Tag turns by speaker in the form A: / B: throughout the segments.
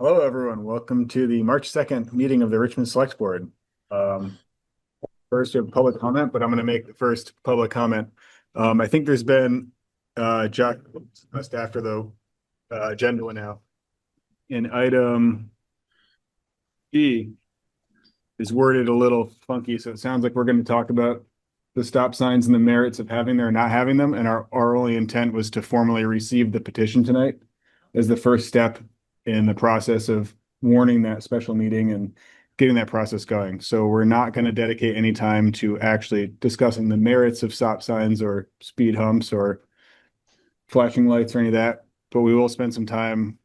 A: Hello, everyone. Welcome to the March 2nd meeting of the Richmond Selectboard. First, we have public comment, but I'm going to make the first public comment. I think there's been Jack just after the agenda went out. In item E is worded a little funky, so it sounds like we're going to talk about the stop signs and the merits of having them or not having them. And our only intent was to formally receive the petition tonight as the first step in the process of warning that special meeting and getting that process going. So we're not going to dedicate any time to actually discussing the merits of stop signs or speed humps or flashing lights or any of that, but we will spend some time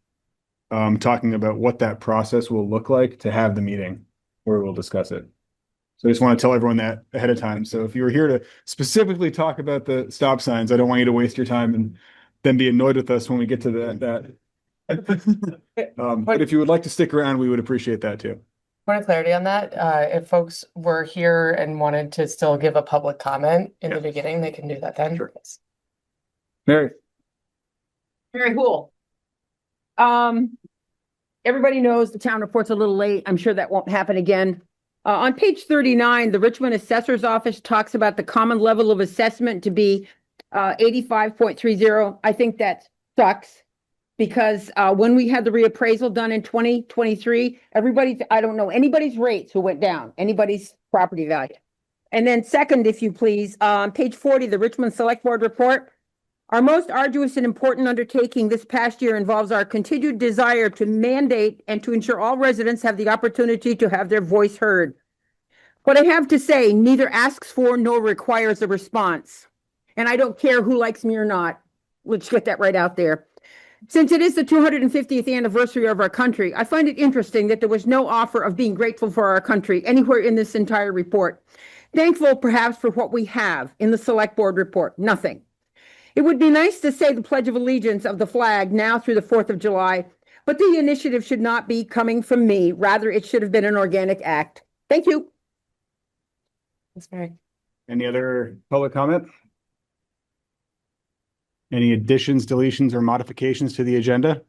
A: talking about what that process will look like to have the meeting where we'll discuss it. So I just want to tell everyone that ahead of time. So if you were here to specifically talk about the stop signs, I don't want you to waste your time and then be annoyed with us when we get to that. But if you would like to stick around, we would appreciate that too.
B: Point of clarity on that, if folks were here and wanted to still give a public comment in the beginning, they can do that then.
A: Sure. Mary.
C: Very cool. Everybody knows the town report's a little late. I'm sure that won't happen again. On page 39, the Richmond Assessor's Office talks about the common level of assessment to be 85.30. I think that sucks because when we had the reappraisal done in 2023, I don't know anybody's rates who went down, anybody's property value. And then second, if you please, on page 40, the Richmond Selectboard report. Our most arduous and important undertaking this past year involves our continued desire to mandate and to ensure all residents have the opportunity to have their voice heard. What I have to say neither asks for nor requires a response. And I don't care who likes me or not. Let's get that right out there. Since it is the 250th anniversary of our country, I find it interesting that there was no offer of being grateful for our country anywhere in this entire report. Thankful perhaps for what we have in the Select Board report, nothing. It would be nice to say the Pledge of Allegiance of the flag now through the 4th of July, but the initiative should not be coming from me. Rather, it should have been an organic act. Thank you.
B: That's very.
A: Any other public comment? Any additions, deletions, or modifications to the agenda?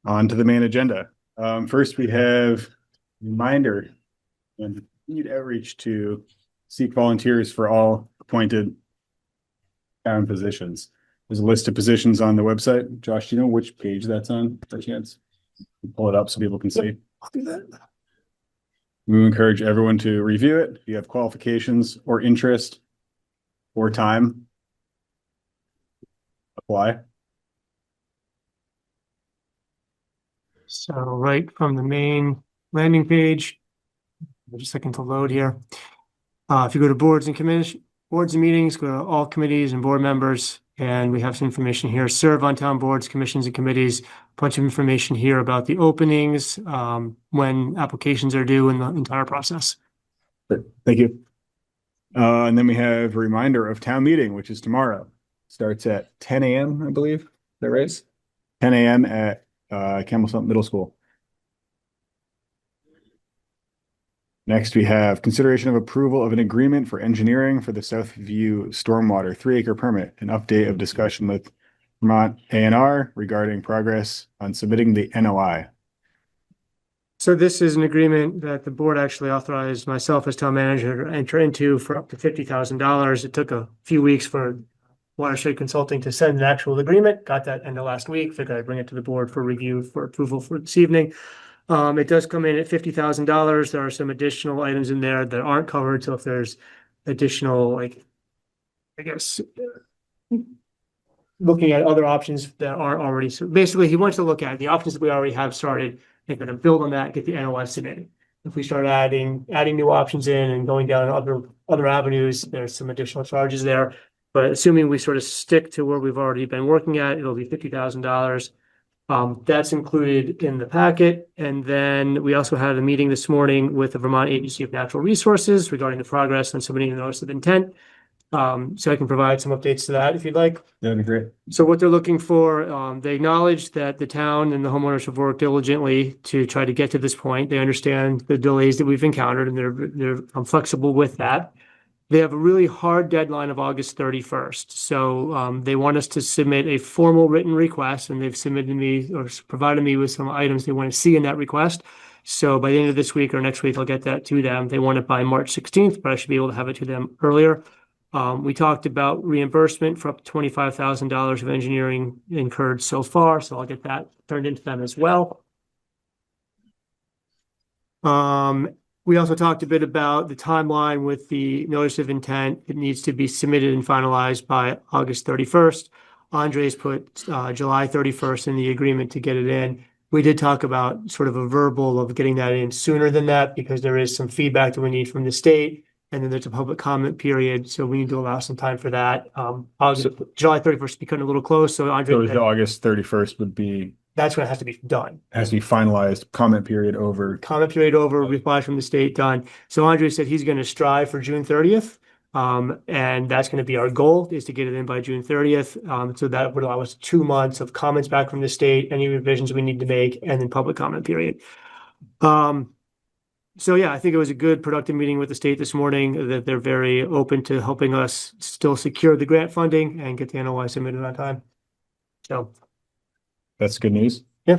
A: On to the main agenda. First, we have reminder and need outreach to seek volunteers for all appointed town positions. There's a list of positions on the website. Josh, do you know which page that's on by chance? Pull it up so people can see. I'll do that. We encourage everyone to review it. If you have qualifications or interest or time, apply.
D: So right from the main landing page, just a second to load here. If you go to boards and meetings, go to all committees and board members, and we have some information here. Serve on town boards, commissions, and committees. A bunch of information here about the openings, when applications are due, and the entire process.
A: Thank you. And then we have a reminder of town meeting, which is tomorrow. Starts at 10 a.m., I believe. Is that right? 10 a.m. at Campbell Middle School. Next, we have consideration of approval of an agreement for engineering for the Southview Stormwater 3-acre permit, an update of discussion with Vermont A&R regarding progress on submitting the NOI.
D: So this is an agreement that the board actually authorized myself as town manager to enter into for up to $50,000. It took a few weeks for Watershed Consulting to send an actual agreement. Got that end of last week. Figured I'd bring it to the board for review for approval for this evening. It does come in at $50,000. There are some additional items in there that aren't covered. So if there's additional, looking at other options that aren't already, so basically he wants to look at the options that we already have started and kind of build on that, get the NOI submitted. If we start adding new options in and going down other avenues, there's some additional charges there. But assuming we sort of stick to where we've already been working at, it'll be $50,000. That's included in the packet. And then we also had a meeting this morning with the Vermont Agency of Natural Resources regarding the progress on submitting the notice of intent. So I can provide some updates to that if you'd like.
A: That'd be great.
D: So what they're looking for, they acknowledge that the town and the homeowners have worked diligently to try to get to this point. They understand the delays that we've encountered and they're flexible with that. They have a really hard deadline of August 31st. So they want us to submit a formal written request, and they've submitted me or provided me with some items they want to see in that request. So by the end of this week or next week, I'll get that to them. They want it by March 16th, but I should be able to have it to them earlier. We talked about reimbursement for up to $25,000 of engineering incurred so far, so I'll get that turned into them as well. We also talked a bit about the timeline with the notice of intent. It needs to be submitted and finalized by August 31st. Andres put July 31st in the agreement to get it in. We did talk about sort of a verbal of getting that in sooner than that because there is some feedback that we need from the state. And then there's a public comment period, so we need to allow some time for that. July 31st becoming a little close, so Andre,
A: So the August 31st would be,
D: that's when it has to be done.
A: has to be finalized, comment period over.
D: Comment period over, reply from the state done. So Andre said he's going to strive for June 30th. And that's going to be our goal, is to get it in by June 30th. So that would allow us 2 months of comments back from the state, any revisions we need to make, and then public comment period. So yeah, I think it was a good, productive meeting with the state this morning, that they're very open to helping us still secure the grant funding and get the NOI submitted on time. So
A: That's good news.
D: yeah,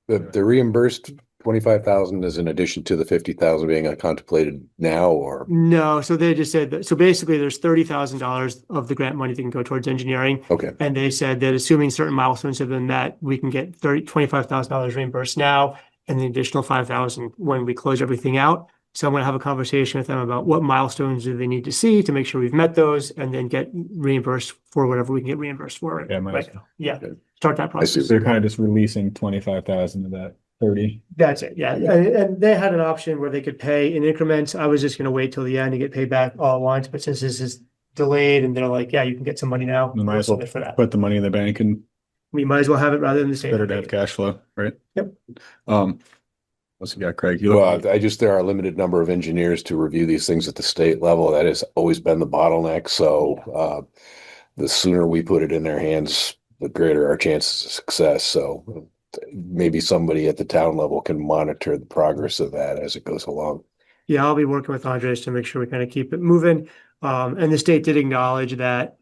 E: The reimbursed 25,000 is in addition to the 50,000 being contemplated now, or?
D: no, so they just said that, so basically there's $30,000 of the grant money that can go towards engineering.
E: Okay,
D: And they said that assuming certain milestones have been met, we can get $25,000 reimbursed now, and the additional 5,000 when we close everything out. So I'm going to have a conversation with them about what milestones do they need to see to make sure we've met those, and then get reimbursed for whatever we can get reimbursed for.
A: Yeah, might as
D: Right.
A: well.
D: Yeah,
E: Good.
D: start that process.
A: So they're kind of just releasing 25,000 of that 30.
D: That's it, yeah. And they had an option where they could pay in increments. I was just gonna wait till the end to get paid back all at once, but since this is delayed and they're like, yeah, you can get some money now.
A: You might
D: we'll
A: as well
D: submit for that.
A: put the money in the bank, and
D: We might as well have it rather than the state.
A: better to have cash flow, right?
D: Yep.
A: What's you got, Craig? You look-
E: well, there are a limited number of engineers to review these things at the state level. That has always been the bottleneck. So the sooner we put it in their hands, the greater our chances of success. So maybe somebody at the town level can monitor the progress of that as it goes along.
D: Yeah, I'll be working with Andres to make sure we kind of keep it moving. And the state did acknowledge that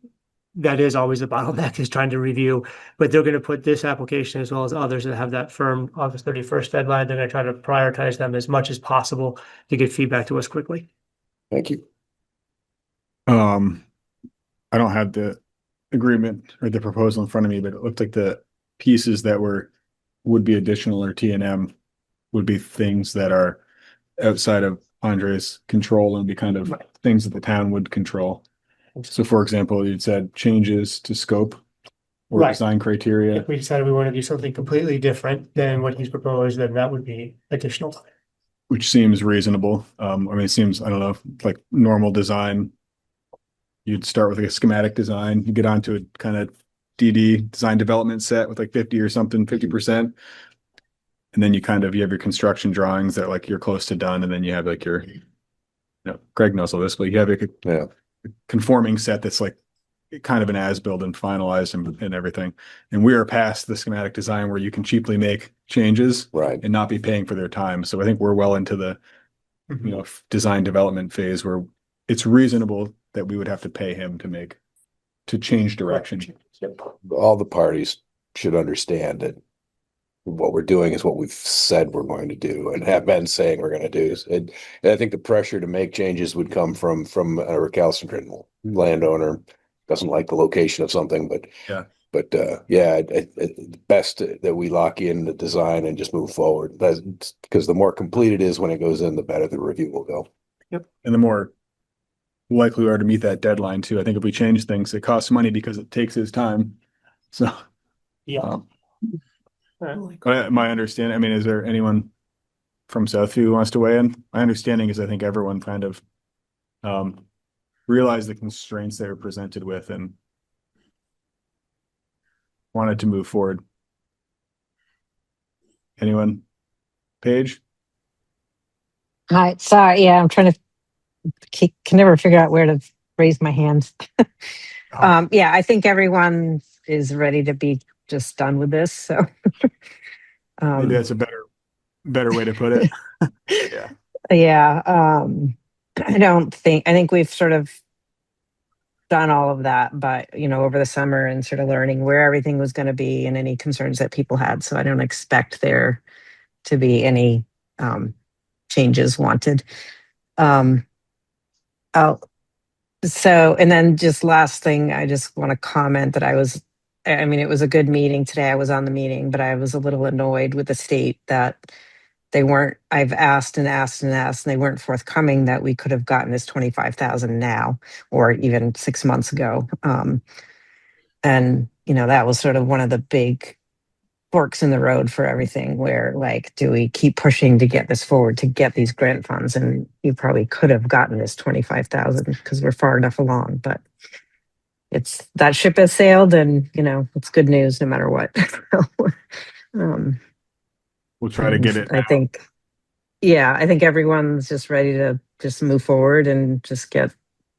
D: that is always the bottleneck, is trying to review, but they're going to put this application as well as others that have that firm August 31st deadline. They're going to try to prioritize them as much as possible to get feedback to us quickly.
E: Thank you.
A: I don't have the agreement or the proposal in front of me, but it looked like the pieces that would be additional or T&M would be things that are outside of Andre's control and be kind of
D: Right.
A: things that the town would control. So for example, you'd said changes to scope or
D: Right.
A: design criteria.
D: If we decided we want to do something completely different than what he's proposed, then that would be additional time.
A: Which seems reasonable. I mean, it seems, I don't know, like normal design. You'd start with like a schematic design, you get onto a kind of DD design development set with like 50 or something, 50%. And then you have your construction drawings that like you're close to done. And then you have like your, Greg knows all this, but you have like a
E: Yeah.
A: conforming set that's like kind of an as-built and finalized and everything. And we are past the schematic design where you can cheaply make changes
E: Right.
A: and not be paying for their time. So I think we're well into the, design development phase where it's reasonable that we would have to pay him to change direction.
D: Yep.
E: All the parties should understand that what we're doing is what we've said we're going to do and have been saying we're going to do. And I think the pressure to make changes would come from a recalcitrant landowner. Doesn't like the location of something, but it's best that we lock in the design and just move forward. That's because the more complete it is when it goes in, the better the review will go.
A: And the more likely we are to meet that deadline too. I think if we change things, it costs money because it takes his time. So,
D: Yeah.
A: my understanding, I mean, is there anyone from Southview who wants to weigh in? My understanding is I think everyone kind of realized the constraints they were presented with and wanted to move forward. Anyone? Paige?
F: Hi, sorry, yeah, I'm trying to can never figure out where to raise my hand. Yeah, I think everyone is ready to be just done with this, so.
A: Maybe that's a better way to put it.
F: Yeah, I think we've sort of done all of that, but over the summer and sort of learning where everything was going to be and any concerns that people had. So I don't expect there to be any changes wanted. And then just last thing, I just want to comment that it was a good meeting today. I was on the meeting, but I was a little annoyed with the state that I've asked and asked and asked, and they weren't forthcoming that we could have gotten this 25,000 now, or even 6 months ago. And that was sort of one of the big forks in the road for everything, where do we keep pushing to get this forward, to get these grant funds? And you probably could have gotten this 25,000 because we're far enough along, but that ship has sailed, and it's good news no matter what.
A: We'll try to get it.
F: I think everyone's just ready to just move forward and just get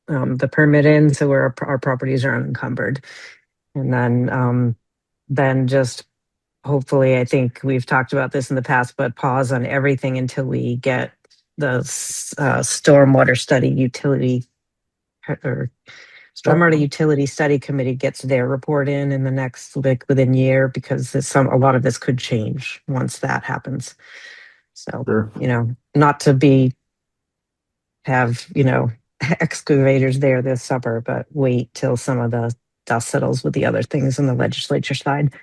F: the permit in, so our properties are unencumbered. And then just hopefully, I think we've talked about this in the past, but pause on everything until we get the stormwater study utility or stormwater utility study committee gets their report in the next within year, because a lot of this could change once that happens. So,
A: Sure.
F: Not to have excavators there this summer, but wait till some of the dust settles with the other things on the legislature side.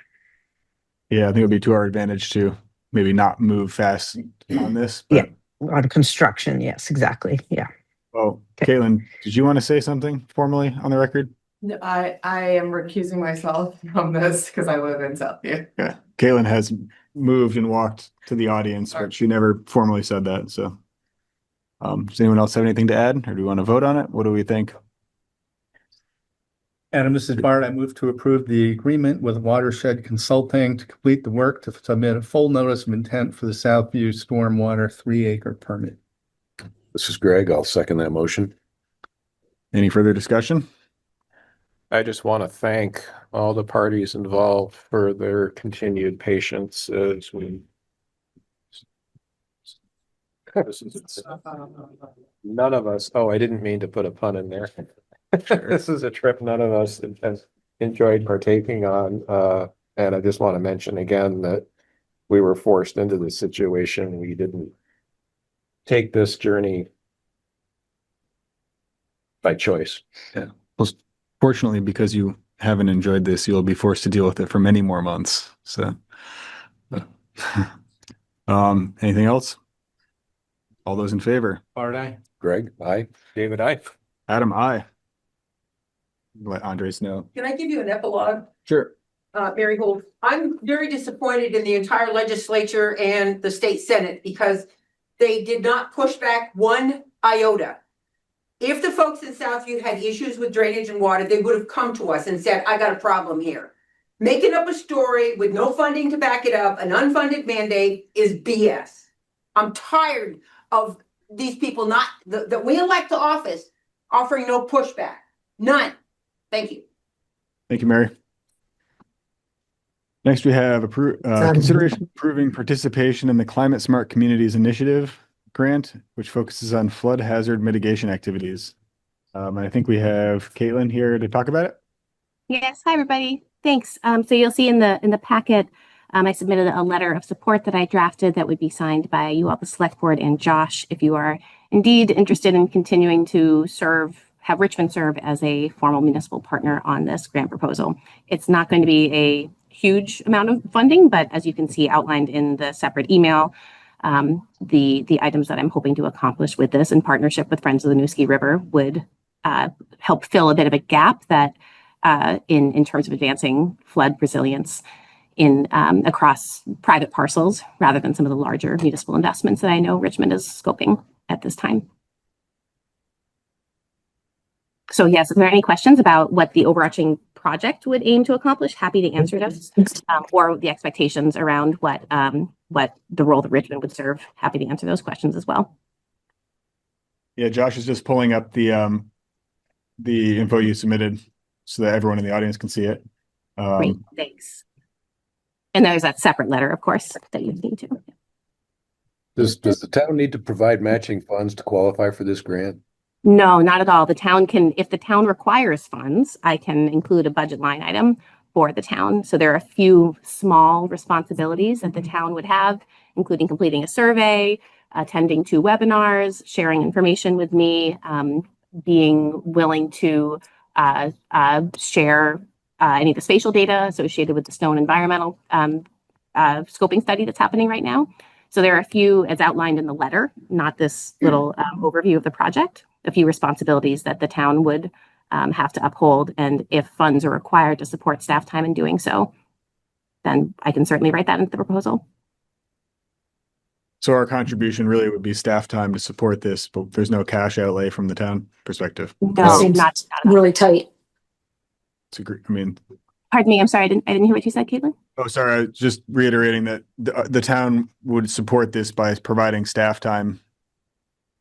A: Yeah, I think it would be to our advantage to maybe not move fast on this. But...
F: Yeah, on construction. Yes, exactly. Yeah.
A: Oh, Caitlin, did you want to say something formally on the record?
B: No, I am recusing myself from this because I live in Southview.
A: Yeah, Caitlin has moved and walked to the audience, but she never formally said that. So, does anyone else have anything to add, or do we want to vote on it? What do we think?
G: Adam, this is Bart. I move to approve the agreement with Watershed Consulting to complete the work to submit a full notice of intent for the Southview Stormwater 3-acre permit.
E: This is Greg. I'll second that motion.
A: Any further discussion?
H: I just want to thank all the parties involved for their continued patience as we. None of us, I didn't mean to put a pun in there. This is a trip none of us has enjoyed partaking on. And I just want to mention again that we were forced into this situation. We didn't take this journey by choice.
A: Yeah. Well, fortunately, because you haven't enjoyed this, you'll be forced to deal with it for many more months. So, anything else? All those in favor?
G: Bart, aye.
E: Greg, aye.
H: David, I.
A: Adam, aye. Let Andres know.
C: Can I give you an epilogue?
A: Sure.
C: Mary Gould, I'm very disappointed in the entire legislature and the state senate because they did not push back one iota. If the folks in Southview had issues with drainage and water, they would have come to us and said, I got a problem here. Making up a story with no funding to back it up, an unfunded mandate, is BS. I'm tired of these people that we elect to office offering no pushback. None. Thank you.
A: Thank you, Mary. Next, we have consideration approving participation in the Climate Smart Communities Initiative grant, which focuses on flood hazard mitigation activities. And I think we have Caitlin here to talk about it.
I: Yes, hi everybody. Thanks. So you'll see in the packet, I submitted a letter of support that I drafted that would be signed by you all, the select board, and Josh, if you are indeed interested in continuing to have Richmond serve as a formal municipal partner on this grant proposal. It's not going to be a huge amount of funding, but as you can see outlined in the separate email, the items that I'm hoping to accomplish with this in partnership with Friends of the Newski River would help fill a bit of a gap that in terms of advancing flood resilience in across private parcels rather than some of the larger municipal investments that I know Richmond is scoping at this time. So yes, if there are any questions about what the overarching project would aim to accomplish, happy to answer those, or the expectations around what the role that Richmond would serve, happy to answer those questions as well.
A: Yeah, Josh is just pulling up the info you submitted so that everyone in the audience can see it.
E: Does the town need to provide matching funds to qualify for this grant?
I: No, not at all. The town can, if the town requires funds, I can include a budget line item for the town. So there are a few small responsibilities that the town would have, including completing a survey, attending 2 webinars, sharing information with me, being willing to share any of the spatial data associated with the stone environmental scoping study that's happening right now. So there are a few, as outlined in the letter, not this little overview of the project, a few responsibilities that the town would have to uphold. And if funds are required to support staff time in doing so, then I can certainly write that into the proposal.
A: So our contribution really would be staff time to support this, but there's no cash outlay from the town perspective.
I: No,
J: Seems
I: not at all.
J: really tight.
A: It's a great, I mean,
I: Pardon me, I'm sorry, I didn't hear what you said, Caitlin.
A: oh, sorry, I was just reiterating that the town would support this by providing staff time,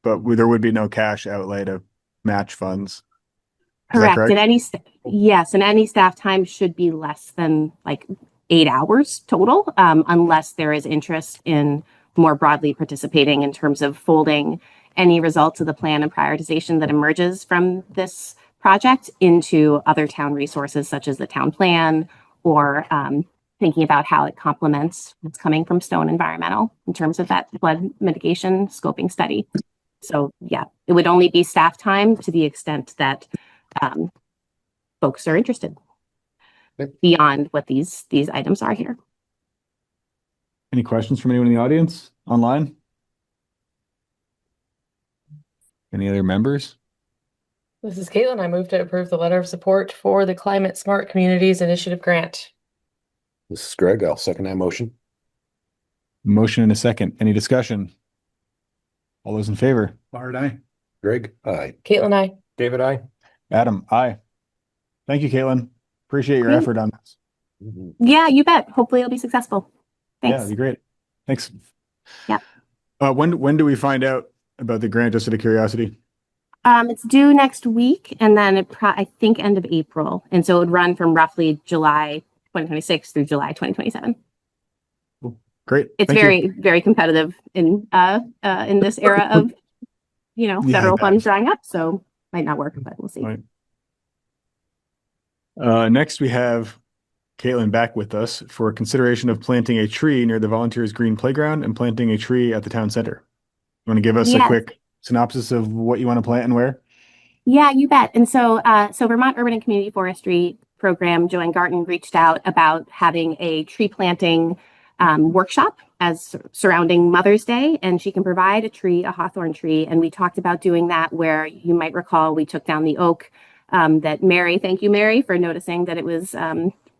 A: but there would be no cash outlay to match funds. Is that
I: Correct.
A: correct?
I: Yes, and any staff time should be less than like 8 hours total, unless there is interest in more broadly participating in terms of folding any results of the plan and prioritization that emerges from this project into other town resources, such as the town plan, or thinking about how it complements what's coming from Stone Environmental in terms of that flood mitigation scoping study. So yeah, it would only be staff time to the extent that folks are interested beyond what these items are here.
A: Any questions from anyone in the audience online? Any other members?
B: This is Caitlin. I move to approve the letter of support for the Climate Smart Communities Initiative Grant.
E: This is Greg. I'll second that motion.
A: Motion and a second. Any discussion? All those in favor?
G: Bart, aye.
E: Greg, aye.
B: Caitlin, I.
H: David, I.
A: Adam, aye. Thank you, Caitlin. Appreciate your
I: Great.
A: effort on this.
I: Yeah, you bet. Hopefully it'll be successful.
A: Yeah,
I: Thanks.
A: that'd be great. Thanks.
I: Yeah.
A: When do we find out about the grant, just out of curiosity?
I: It's due next week, and then I think end of April, and so it would run from roughly July 2026 through July 2027.
A: Great.
I: It's
A: Thank you.
I: very competitive in this era of
A: Yeah, I
I: federal
A: bet.
I: funds drying up, so might not work, but we'll see.
A: Right. Next, we have Caitlin back with us for consideration of planting a tree near the Volunteers Green Playground and planting a tree at the town center. You want to give us a
I: Yes.
A: quick synopsis of what you want to plant and where?
I: Yeah, you bet. And so Vermont Urban and Community Forestry Program, Joanne Garton reached out about having a tree planting workshop as surrounding Mother's Day, and she can provide a tree, a hawthorn tree. And we talked about doing that where you might recall we took down the oak that Mary, thank you, Mary, for noticing that it was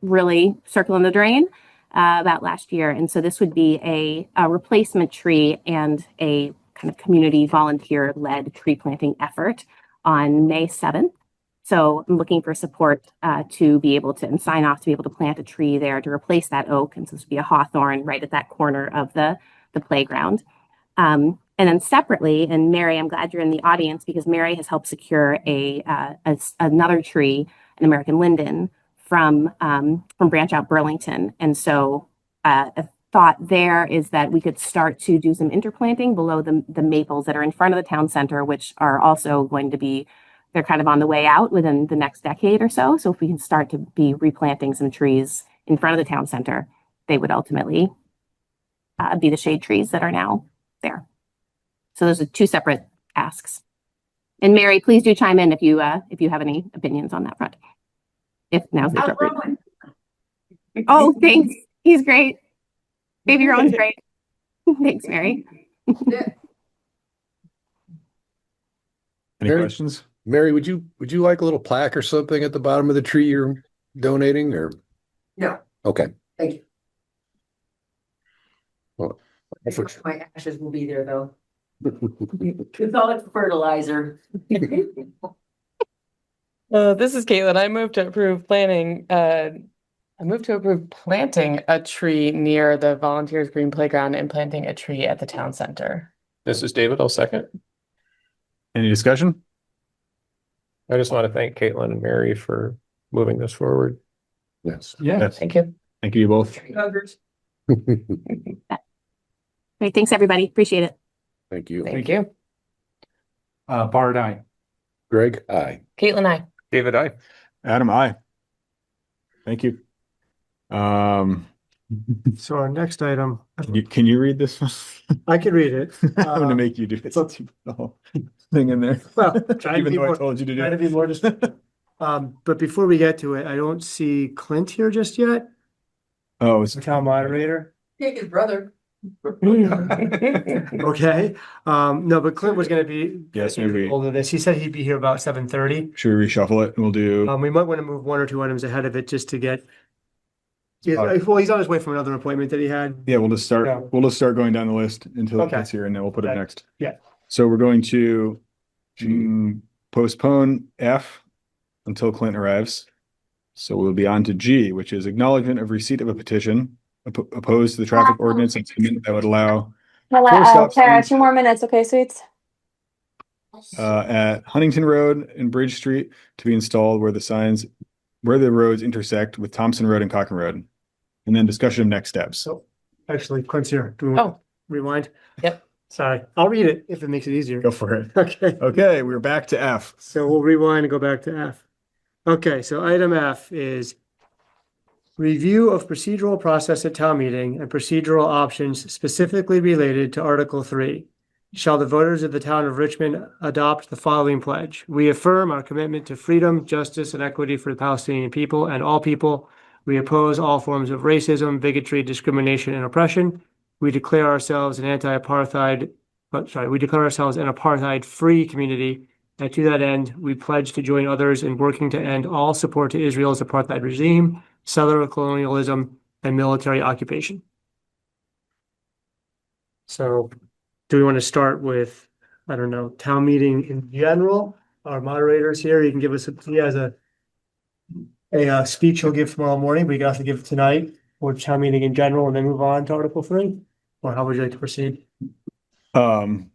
I: really circling the drain about last year. And so this would be a replacement tree and a kind of community volunteer-led tree planting effort on May 7th. So I'm looking for support to be able to, and sign off to be able to plant a tree there to replace that oak. And so this would be a hawthorn right at that corner of the playground. And then separately, and Mary, I'm glad you're in the audience because Mary has helped secure another tree, an American linden, from Branch Out Burlington. And so a thought there is that we could start to do some interplanting below the maples that are in front of the town center, which are also going to be, they're kind of on the way out within the next decade or so. So if we can start to be replanting some trees in front of the town center, they would ultimately be the shade trees that are now there. So those are 2 separate asks. And Mary, please do chime in if you have any opinions on that front. If now's the appropriate. Oh, thanks. He's great. Baby Rowan's great. Thanks, Mary.
A: Any
E: Mary?
A: questions?
E: Mary, would you like a little plaque or something at the bottom of the tree you're donating, or?
J: No,
E: Okay.
J: thank you.
E: Well,
J: My ashes will be there though. It's all like fertilizer.
B: This is Caitlin. I move to approve planting a tree near the Volunteers Green Playground and planting a tree at the town center.
H: This is David. I'll second.
A: Any discussion?
H: I just want to thank Caitlin and Mary for moving this forward.
E: Yes.
G: Yeah.
A: Yes.
B: Thank you.
A: Thank you both.
J: Huggers.
I: Great. Thanks, everybody. Appreciate it.
E: Thank you.
B: Thank you.
G: Bard, aye.
E: Greg, aye.
B: Caitlin, I.
H: David, I.
A: Adam, I. Thank you.
D: So our next item,
A: Can you read this one?
D: I can read it.
A: I'm gonna make you do it. It's not too the whole thing in there.
D: Well, trying to
A: Even
D: be
A: though I
D: more,
A: told you to do
D: trying to
A: it.
D: be more just, but before we get to it, I don't see Clint here just yet,
A: Oh, it's
D: the town moderator.
J: Take his brother.
D: Okay, no, but Clint was gonna be.
A: Yes, maybe.
D: Over this, he said he'd be here about 7:30.
A: Should we reshuffle it? We'll do,
D: We might want to move one or two items ahead of it just to get. Yeah, well, he's on his way from another appointment that he had.
A: yeah, we'll just start,
D: Yeah.
A: we'll just start going down the list until it
D: Okay.
A: gets here and then we'll put it
D: Okay.
A: next.
D: Yeah.
A: So we're going to postpone F until Clint arrives. So we'll be on to G, which is acknowledgement of receipt of a petition opposed to the traffic ordinance amendment that would allow four stop signs
K: 2 more minutes, okay, sweets?
A: at Huntington Road and Bridge Street to be installed where the roads intersect with Thompson Road and Cochrane Road. And then discussion of next steps.
D: So actually, Clint's here. Do we want
B: Oh.
D: to rewind?
B: Yep.
D: Sorry, I'll read it if it makes it easier.
A: Go for it.
D: Okay,
A: Okay, we're back to F.
D: so we'll rewind and go back to F. Okay, so item F is review of procedural process at town meeting and procedural options specifically related to Article 3. Shall the voters of the town of Richmond adopt the following pledge? We affirm our commitment to freedom, justice, and equity for the Palestinian people and all people. We oppose all forms of racism, bigotry, discrimination, and oppression. We declare ourselves an we declare ourselves an apartheid-free community. And to that end, we pledge to join others in working to end all support to Israel's apartheid regime, settler colonialism, and military occupation. So do we want to start with, I don't know, town meeting in general? Our moderator's here. He can give us, he has a speech he'll give tomorrow morning, but you have to give it tonight for town meeting in general and then move on to Article 3? Or how would you like to proceed?
A: Clint,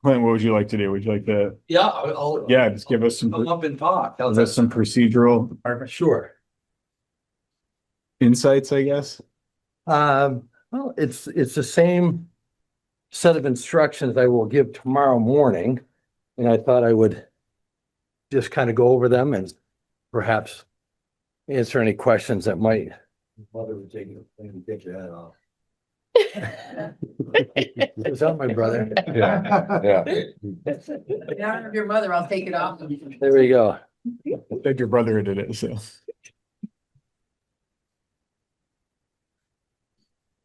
A: what would you like to do? Would you like to,
J: Yeah, I'll.
A: yeah, just give us some,
J: Come up and talk.
A: give us some procedural
J: Sure.
A: insights, I guess?
L: Well, it's the same set of instructions I will give tomorrow morning. And I thought I would just kind of go over them and perhaps answer any questions that might. Mother would take your head off. Is that my brother?
E: Yeah.
J: In honor of your mother, I'll take it off.
L: There we go.
A: I think your brother did it, so.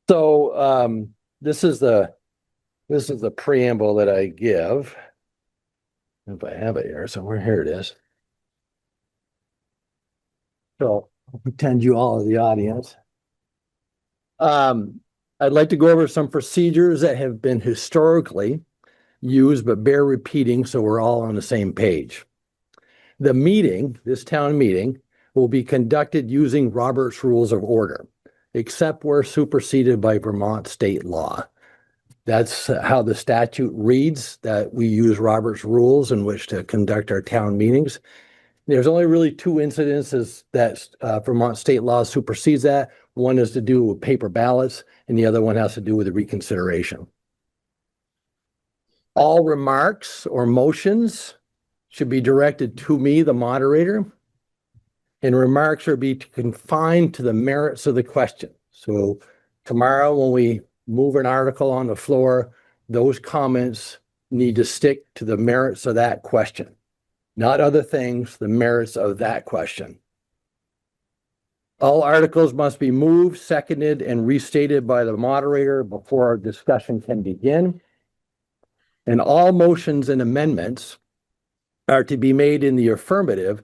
L: So this is the preamble that I give. If I have it here somewhere, here it is. So I'll pretend you all are the audience. I'd like to go over some procedures that have been historically used, but bear repeating so we're all on the same page. The meeting, this town meeting, will be conducted using Robert's Rules of Order, except where superseded by Vermont state law. That's how the statute reads, that we use Robert's rules in which to conduct our town meetings. There's only really two incidences that Vermont state law supersedes that. One is to do with paper ballots, and the other one has to do with the reconsideration. All remarks or motions should be directed to me, the moderator, and remarks are be confined to the merits of the question. So tomorrow, when we move an article on the floor, those comments need to stick to the merits of that question, not other things, the merits of that question. All articles must be moved, seconded, and restated by the moderator before our discussion can begin. And all motions and amendments are to be made in the affirmative,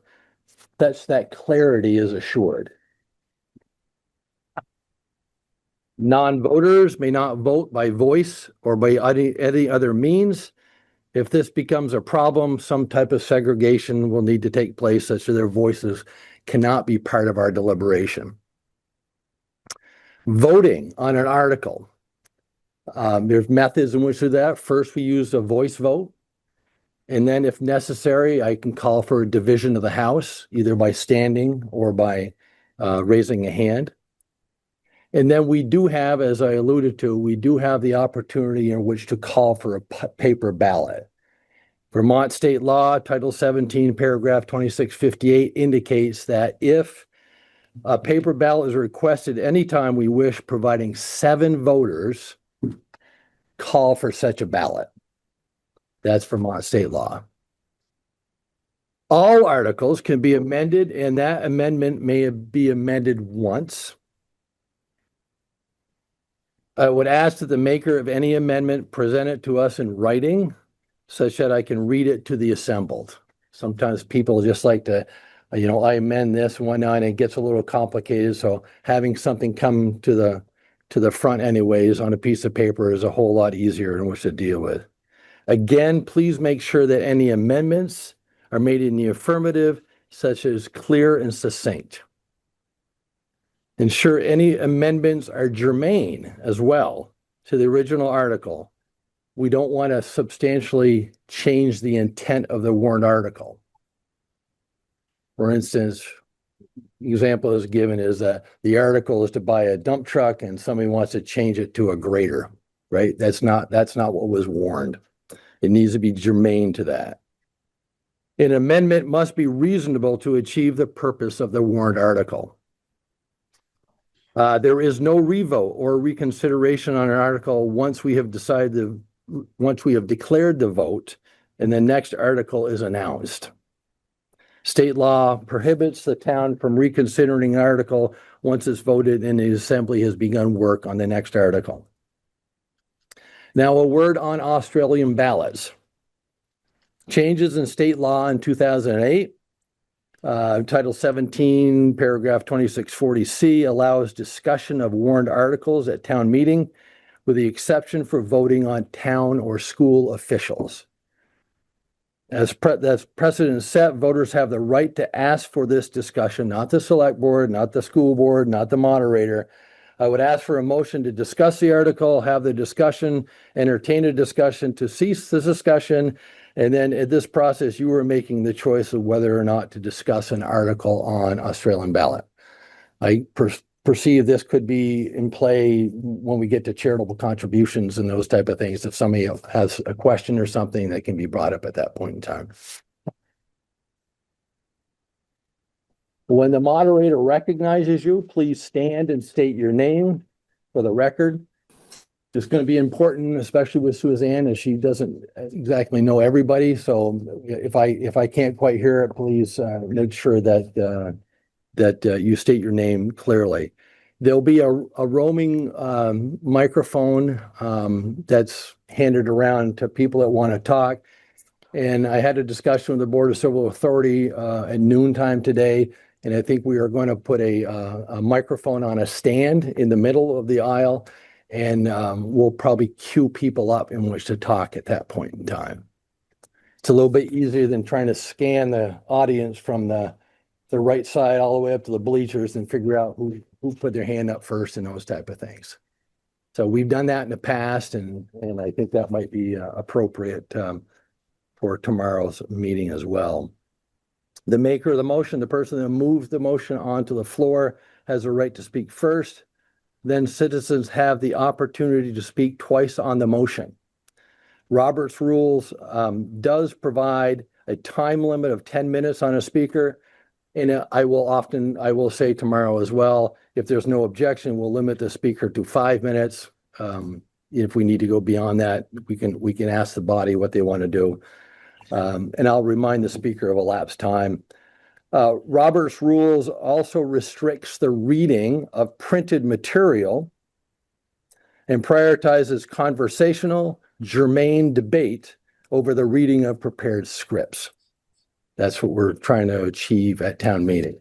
L: such that clarity is assured. Non-voters may not vote by voice or by any other means. If this becomes a problem, some type of segregation will need to take place such that their voices cannot be part of our deliberation. Voting on an article. There's methods in which to do that. First, we use a voice vote. And then if necessary, I can call for a division of the House, either by standing or by raising a hand. And then we do have, as I alluded to, we do have the opportunity in which to call for a paper ballot. Vermont state law, Title 17, paragraph 2658 indicates that if a paper ballot is requested anytime we wish, providing 7 voters call for such a ballot. That's Vermont state law. All articles can be amended, and that amendment may be amended once. I would ask that the maker of any amendment present it to us in writing, such that I can read it to the assembled. Sometimes people just like to, I amend this and whatnot, and it gets a little complicated. So having something come to the front anyways on a piece of paper is a whole lot easier in which to deal with. Again, please make sure that any amendments are made in the affirmative, such as clear and succinct. Ensure any amendments are germane as well to the original article. We don't want to substantially change the intent of the warrant article. For instance, example is given is that the article is to buy a dump truck and somebody wants to change it to a grader, right? That's not what was warned. It needs to be germane to that. An amendment must be reasonable to achieve the purpose of the warrant article. There is no revote or reconsideration on an article once we have declared the vote and the next article is announced. State law prohibits the town from reconsidering an article once it's voted and the assembly has begun work on the next article. Now, a word on Australian ballots. Changes in state law in 2008. Title 17, paragraph 2640C allows discussion of warrant articles at town meeting, with the exception for voting on town or school officials. As precedent set, voters have the right to ask for this discussion, not the select board, not the school board, not the moderator. I would ask for a motion to discuss the article, have the discussion, entertain a discussion, to cease the discussion. And then at this process, you were making the choice of whether or not to discuss an article on Australian ballot. I perceive this could be in play when we get to charitable contributions and those type of things. If somebody has a question or something that can be brought up at that point in time. When the moderator recognizes you, please stand and state your name for the record. It's going to be important, especially with Suzanne, as she doesn't exactly know everybody. So if I can't quite hear it, please make sure that you state your name clearly. There'll be a roaming microphone that's handed around to people that want to talk. And I had a discussion with the Board of Civil Authority at noontime today, and I think we are going to put a microphone on a stand in the middle of the aisle. And we'll probably queue people up in which to talk at that point in time. It's a little bit easier than trying to scan the audience from the right side all the way up to the bleachers and figure out who put their hand up first and those type of things. So we've done that in the past, and I think that might be appropriate for tomorrow's meeting as well. The maker of the motion, the person that moves the motion onto the floor, has a right to speak first. Then citizens have the opportunity to speak twice on the motion. Robert's rules does provide a time limit of 10 minutes on a speaker. And I will say tomorrow as well, if there's no objection, we'll limit the speaker to 5 minutes. If we need to go beyond that, we can ask the body what they want to do. And I'll remind the speaker of elapsed time. Robert's rules also restricts the reading of printed material and prioritizes conversational, germane debate over the reading of prepared scripts. That's what we're trying to achieve at town meeting.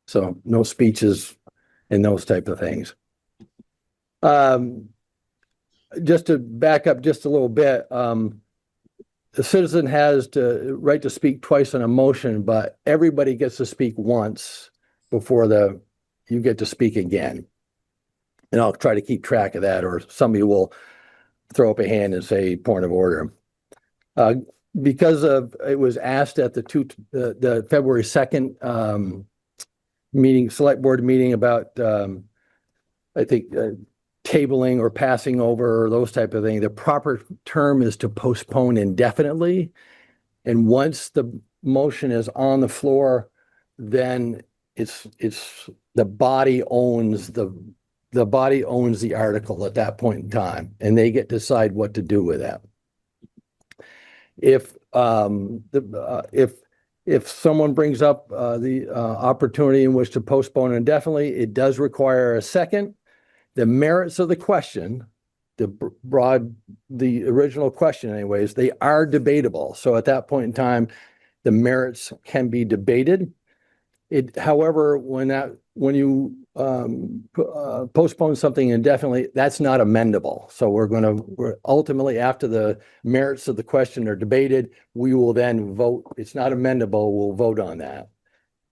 L: So no speeches and those type of things. Just to back up just a little bit, the citizen has the right to speak twice on a motion, but everybody gets to speak once before you get to speak again. And I'll try to keep track of that, or somebody will throw up a hand and say point of order. Because it was asked at the February 2nd meeting, select board meeting, about I think, tabling or passing over or those type of things. The proper term is to postpone indefinitely. And once the motion is on the floor, then it's the body owns the body owns the article at that point in time, and they get to decide what to do with that. If someone brings up the opportunity in which to postpone indefinitely, it does require a second. The merits of the question, the original question anyways, they are debatable. So at that point in time, the merits can be debated. However, when you postpone something indefinitely, that's not amendable. So we're ultimately, after the merits of the question are debated, we will then vote. It's not amendable. We'll vote on that.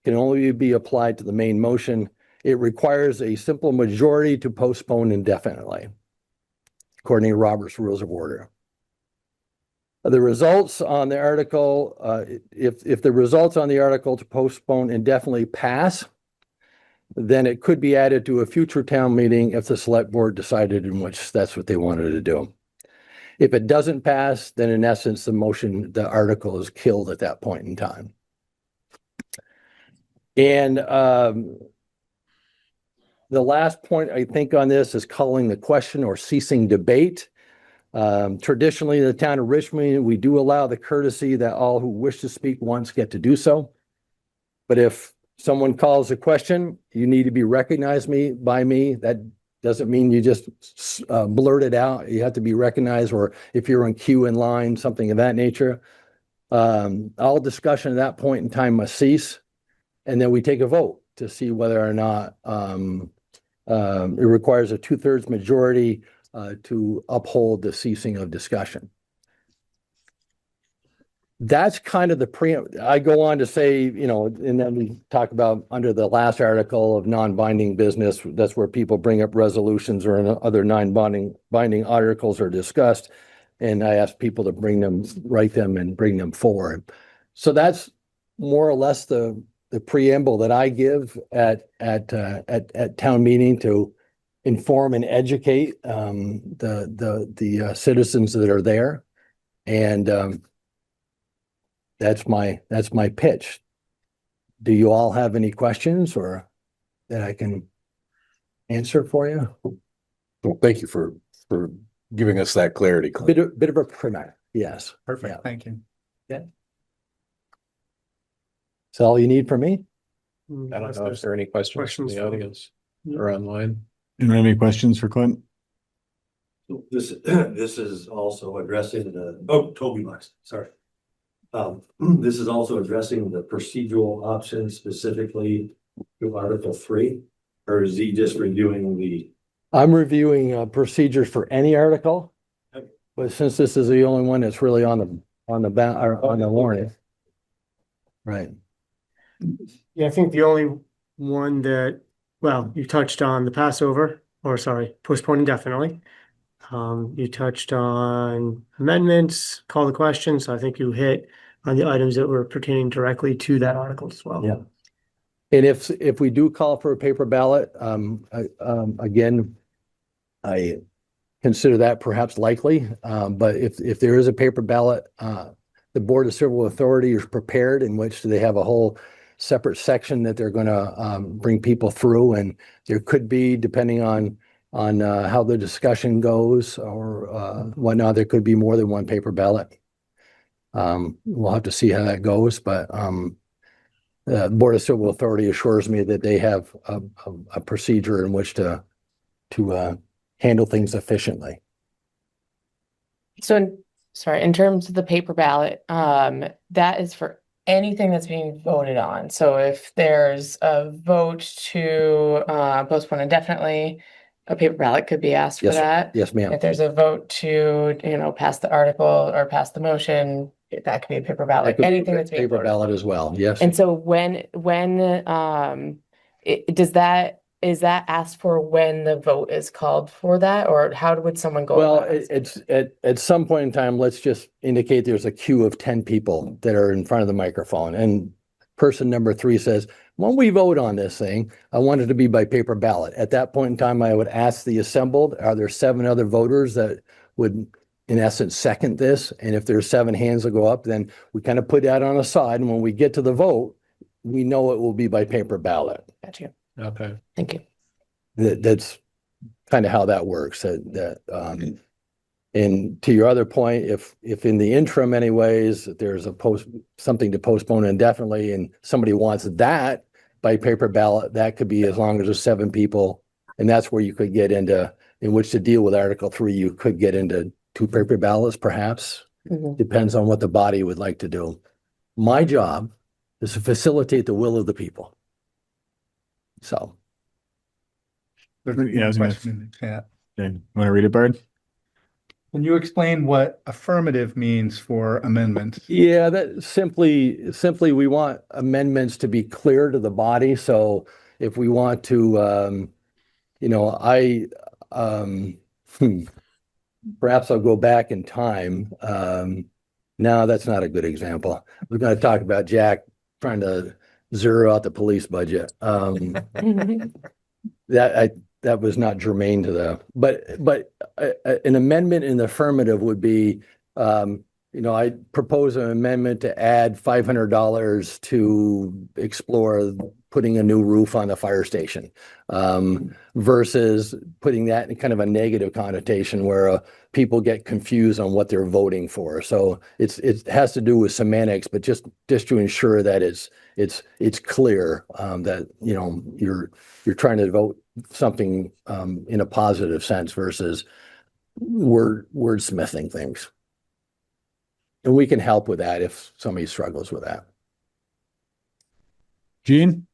L: It can only be applied to the main motion. It requires a simple majority to postpone indefinitely, according to Robert's Rules of Order. The results on the article, if the results on the article to postpone indefinitely pass, then it could be added to a future town meeting if the select board decided in which that's what they wanted to do. If it doesn't pass, then in essence, the article is killed at that point in time. And the last point I think on this is calling the question or ceasing debate. Traditionally, in the town of Richmond, we do allow the courtesy that all who wish to speak once get to do so. But if someone calls a question, you need to be recognized by me. That doesn't mean you just blurt it out. You have to be recognized, or if you're in queue in line, something of that nature. All discussion at that point in time must cease. And then we take a vote to see whether or not it requires a 2/3 majority to uphold the ceasing of discussion. That's kind of the preamble. I go on to say, and then we talk about under the last article of non-binding business, that's where people bring up resolutions or other non-binding articles are discussed. And I ask people to write them and bring them forward. So that's more or less the preamble that I give at town meeting to inform and educate the citizens that are there, and that's my pitch. Do you all have any questions or that I can answer for you?
E: Well, thank you for giving us that clarity.
L: Bit of a primer, yes.
G: Perfect.
L: Yeah.
G: Thank you.
L: Yeah. Is that all you need from me?
H: I don't know if there are any questions from the audience or online.
A: Any questions for Clint?
K: This is also addressing Toby Marks, sorry. This is also addressing the procedural options specifically to Article 3, or is he just reviewing the?
L: I'm reviewing procedures for any article, but since this is the only one that's really on the warrant. Right.
D: Yeah, I think the only one that, you touched on the postpone indefinitely. You touched on amendments, call the question. So I think you hit on the items that were pertaining directly to that article as well.
L: Yeah. And if we do call for a paper ballot, again, I consider that perhaps likely. But if there is a paper ballot, the Board of Civil Authority is prepared, in which they have a whole separate section that they're going to bring people through, and there could be, depending on how the discussion goes or whatnot, there could be more than one paper ballot. We'll have to see how that goes, but the Board of Civil Authority assures me that they have a procedure in which to handle things efficiently.
B: So, in terms of the paper ballot, that is for anything that's being voted on. So if there's a vote to postpone indefinitely, a paper ballot could be asked for that.
L: Yes, ma'am.
B: If there's a vote to, pass the article or pass the motion, that could be a paper ballot. Anything that's being
L: paper
B: voted
L: ballot
B: on.
L: as well. Yes.
B: And so is that asked for when the vote is called for that, or how would someone go?
L: Well,
B: about it?
L: it's at some point in time, let's just indicate there's a queue of 10 people that are in front of the microphone, and person number 3 says, when we vote on this thing, I want it to be by paper ballot. At that point in time, I would ask the assembled, are there 7 other voters that would, in essence, second this? And if there's 7 hands that go up, then we kind of put that on the side. And when we get to the vote, we know it will be by paper ballot.
B: Gotcha.
H: Okay.
B: Thank you.
L: That's kind of how that works. And to your other point, if in the interim anyways, there's something to postpone indefinitely and somebody wants that by paper ballot, that could be as long as there's 7 people. And that's where you could get into, in which to deal with Article 3, you could get into 2 paper ballots perhaps. Depends on what the body would like to do. My job is to facilitate the will of the people. So.
G: There's
A: Yeah, I was
G: a
A: gonna-
G: question in the chat.
A: Want to read it, Bard?
G: Can you explain what affirmative means for amendments?
L: Yeah, that simply we want amendments to be clear to the body. So if we want to, perhaps I'll go back in time. No, that's not a good example. We're going to talk about Jack trying to zero out the police budget. That was not germane to the, but an amendment in the affirmative would be, I propose an amendment to add $500 to explore putting a new roof on the fire station, versus putting that in kind of a negative connotation where people get confused on what they're voting for. So it has to do with semantics, but just to ensure that it's clear that you're trying to vote something in a positive sense versus wordsmithing things. And we can help with that if somebody struggles with that.
A: Gene?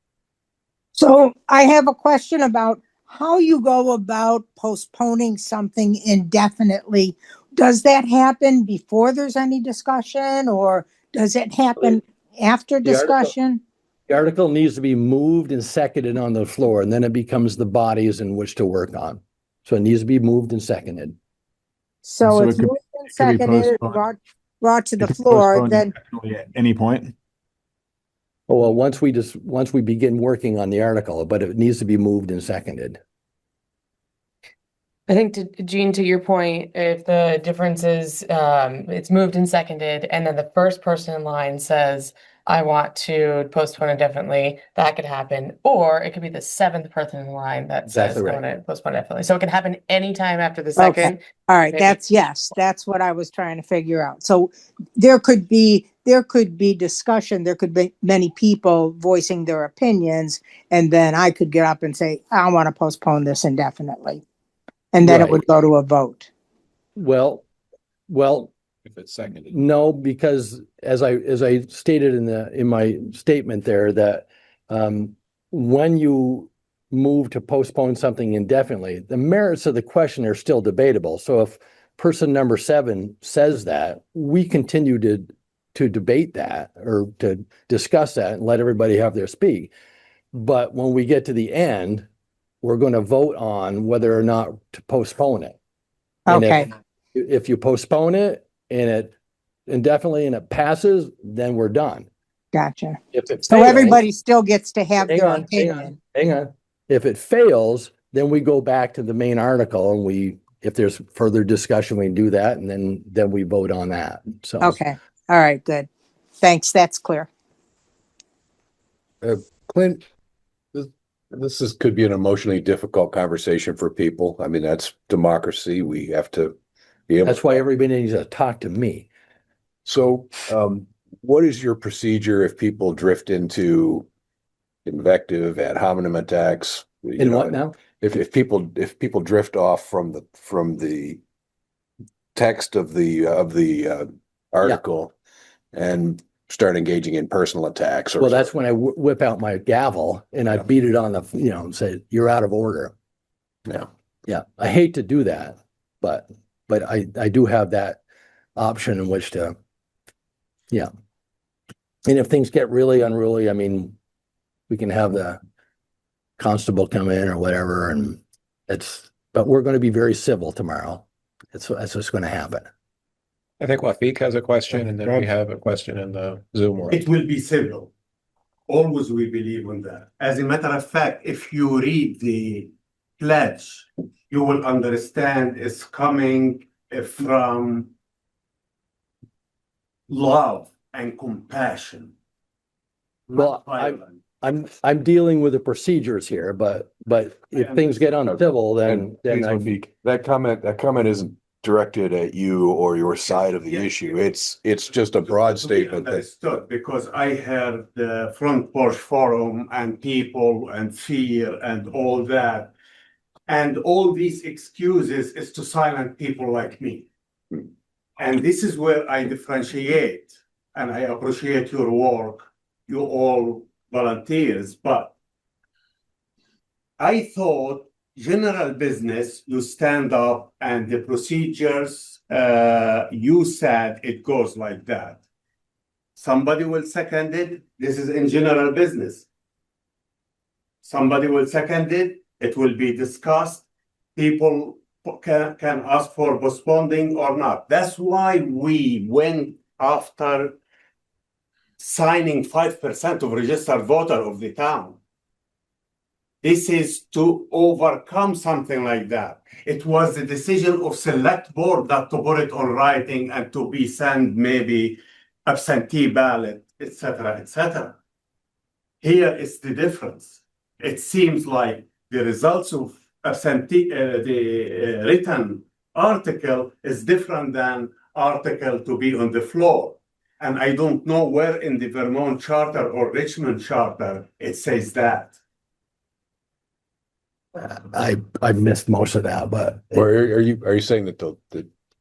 M: So I have a question about how you go about postponing something indefinitely. Does that happen before there's any discussion, or does it happen after discussion?
L: The article needs to be moved and seconded on the floor, and then it becomes the bodies in which to work on. So it needs to be moved and seconded.
M: So
A: So
M: it's
A: it could-
M: moved and
A: it could be
M: seconded,
A: postponed.
M: brought to
A: It
M: the
A: could be
M: floor,
A: postponed
M: then,
A: indefinitely at any point.
L: Oh, well, once we begin working on the article, but it needs to be moved and seconded.
B: I think Gene, to your point, if the difference is it's moved and seconded, and then the first person in line says, I want to postpone indefinitely, that could happen. Or it could be the 7th person in line that says,
L: Exactly
B: I
L: right.
B: want to postpone indefinitely. So it can happen anytime after the second.
M: all right,
B: Maybe.
M: that's what I was trying to figure out. So there could be discussion, there could be many people voicing their opinions, and then I could get up and say, I want to postpone this indefinitely. And then it
L: Right.
M: would go to a vote.
L: Well,
H: If it's seconded.
L: no, because as I stated in my statement there, that when you move to postpone something indefinitely, the merits of the question are still debatable. So if person number 7 says that, we continue to debate that or to discuss that and let everybody have their speak. But when we get to the end, we're going to vote on whether or not to postpone it. And
M: Okay,
L: if you postpone it and it indefinitely and it passes, then we're done.
M: gotcha.
L: If it
M: So
L: fails-
M: everybody still gets to have
L: Hang
M: their
L: on,
M: opinion.
L: hang on. If it fails, then we go back to the main article and if there's further discussion, we do that and then we vote on that. So.
M: Okay, all right, good. Thanks, that's clear.
E: Clint, could be an emotionally difficult conversation for people. I mean, that's democracy. We have to be able.
L: That's why everybody needs to talk to me.
E: So, what is your procedure if people drift into invective, ad hominem attacks?
L: In what now?
E: If people drift off from the text of the article and start engaging in personal attacks, or
L: Well, that's when I whip out my gavel and I beat it on the, and say, you're out of order.
E: Yeah.
L: Yeah. I hate to do that, but I do have that option in which to, yeah. And if things get really unruly, I mean, we can have the constable come in or whatever, and but we're going to be very civil tomorrow. That's what's going to happen.
H: I think Wafik has a question, and then we have a question in the Zoom world.
K: It will be civil.
N: Always we believe in that. As a matter of fact, if you read the pledge, you will understand it's coming from love and compassion.
L: Well,
N: not violence.
L: I'm dealing with the procedures here, but if things get uncivil, then
E: Please,
L: I,
E: Monique, that comment isn't directed at you or your side of the issue. It's just a broad
N: To be
E: statement that
N: understood, because I heard the front porch forum and people and fear and all that. And all these excuses is to silence people like me. And this is where I differentiate, and I appreciate your work, you all volunteers, but I thought general business, you stand up and the procedures, you said it goes like that. Somebody will second it. This is in general business. Somebody will second it. It will be discussed. People can ask for postponing or not. That's why we went after signing 5% of registered voter of the town. This is to overcome something like that. It was the decision of select board that to put it on writing and to be sent maybe absentee ballot, etc., etc. Here is the difference. It seems like the results of absentee, the written article is different than article to be on the floor. And I don't know where in the Vermont Charter or Richmond Charter it says that.
L: I missed most of that, but
E: or are you saying that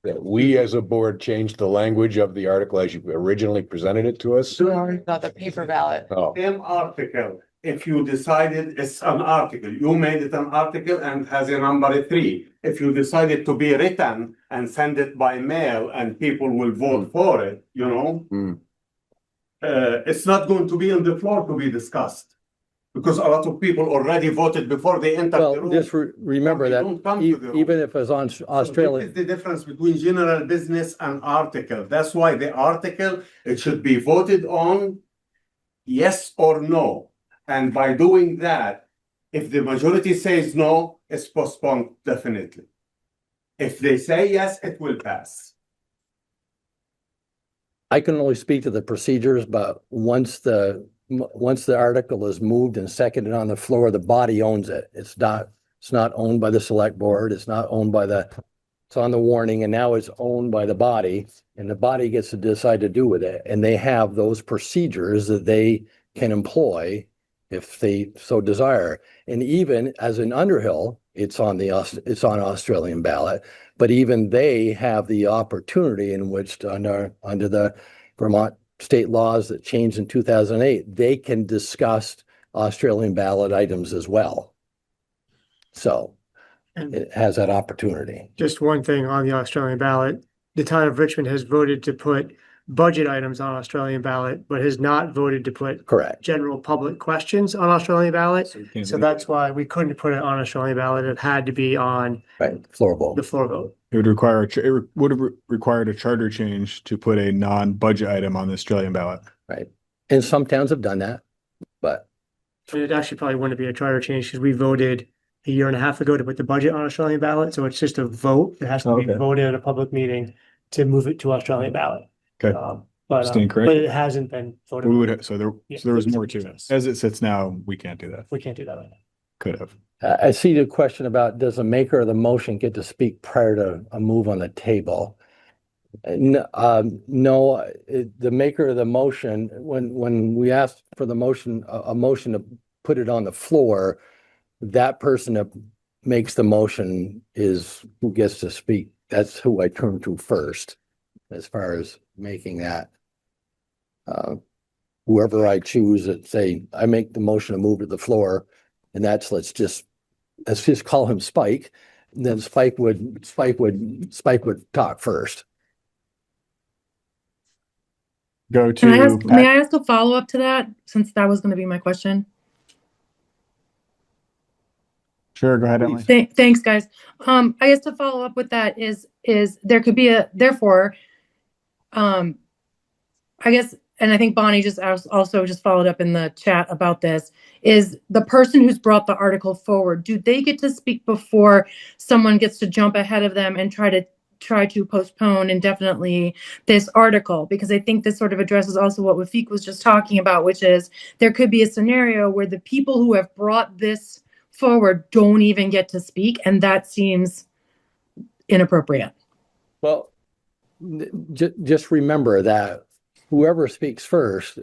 E: that we as a board changed the language of the article as you originally presented it to us?
B: Not the paper ballot.
E: Oh,
N: Same article. If you decided it's an article, you made it an article and has a number 3. If you decided to be written and send it by mail and people will vote for it, you know, it's not going to be on the floor to be discussed because a lot of people already voted before they entered the
L: well,
N: room.
L: just remember that even if it's on
N: So
L: Australia,
N: this is the difference between general business and article. That's why the article, it should be voted on yes or no. And by doing that, if the majority says no, it's postponed definitely. If they say yes, it will pass.
L: I can only speak to the procedures, but once the article is moved and seconded on the floor, the body owns it. It's not owned by the select board. It's not owned by it's on the warning, and now it's owned by the body, and the body gets to decide to do with it. And they have those procedures that they can employ if they so desire. And even as in Underhill, it's on Australian ballot, but even they have the opportunity in which under the Vermont state laws that changed in 2008, they can discuss Australian ballot items as well. So it has that opportunity.
D: Just one thing on the Australian ballot, the town of Richmond has voted to put budget items on Australian ballot, but has not voted to put
L: Correct.
D: general public questions on Australian ballot. So that's why we couldn't put it on Australian ballot. It had to be on
L: Floor vote.
D: the floor vote.
A: It would require, it would have required a charter change to put a non-budget item on the Australian ballot.
L: Right. And some towns have done that, but
D: It actually probably wouldn't be a charter change because we voted a year and a half ago to put the budget on Australian ballot. So it's just a vote. It has to be
A: Okay.
D: voted at a public meeting to move it to Australian ballot.
A: Okay.
D: But
A: Stand corrected.
D: it hasn't been voted.
A: We would, so there was more to it.
D: Yes.
A: As it sits now, we can't do that.
D: We can't do that right now.
A: Could have.
L: I see the question about, does the maker of the motion get to speak prior to a move on the table? No, the maker of the motion, when we asked for the motion, a motion to put it on the floor, that person that makes the motion is who gets to speak. That's who I turn to first, as far as making that. Whoever I choose that say, I make the motion to move to the floor, and let's just call him Spike. And then Spike would talk first.
A: Go to.
O: May I ask a follow-up to that, since that was going to be my question?
A: Sure, go ahead, Emily.
O: Thanks, guys. I guess to follow up with that is there could be therefore, I guess and I think Bonnie just also just followed up in the chat about this, is the person who's brought the article forward, do they get to speak before someone gets to jump ahead of them and try to postpone indefinitely this article? Because I think this sort of addresses also what Wafik was just talking about, which is there could be a scenario where the people who have brought this forward don't even get to speak, and that seems inappropriate.
L: Well, just remember that whoever speaks first,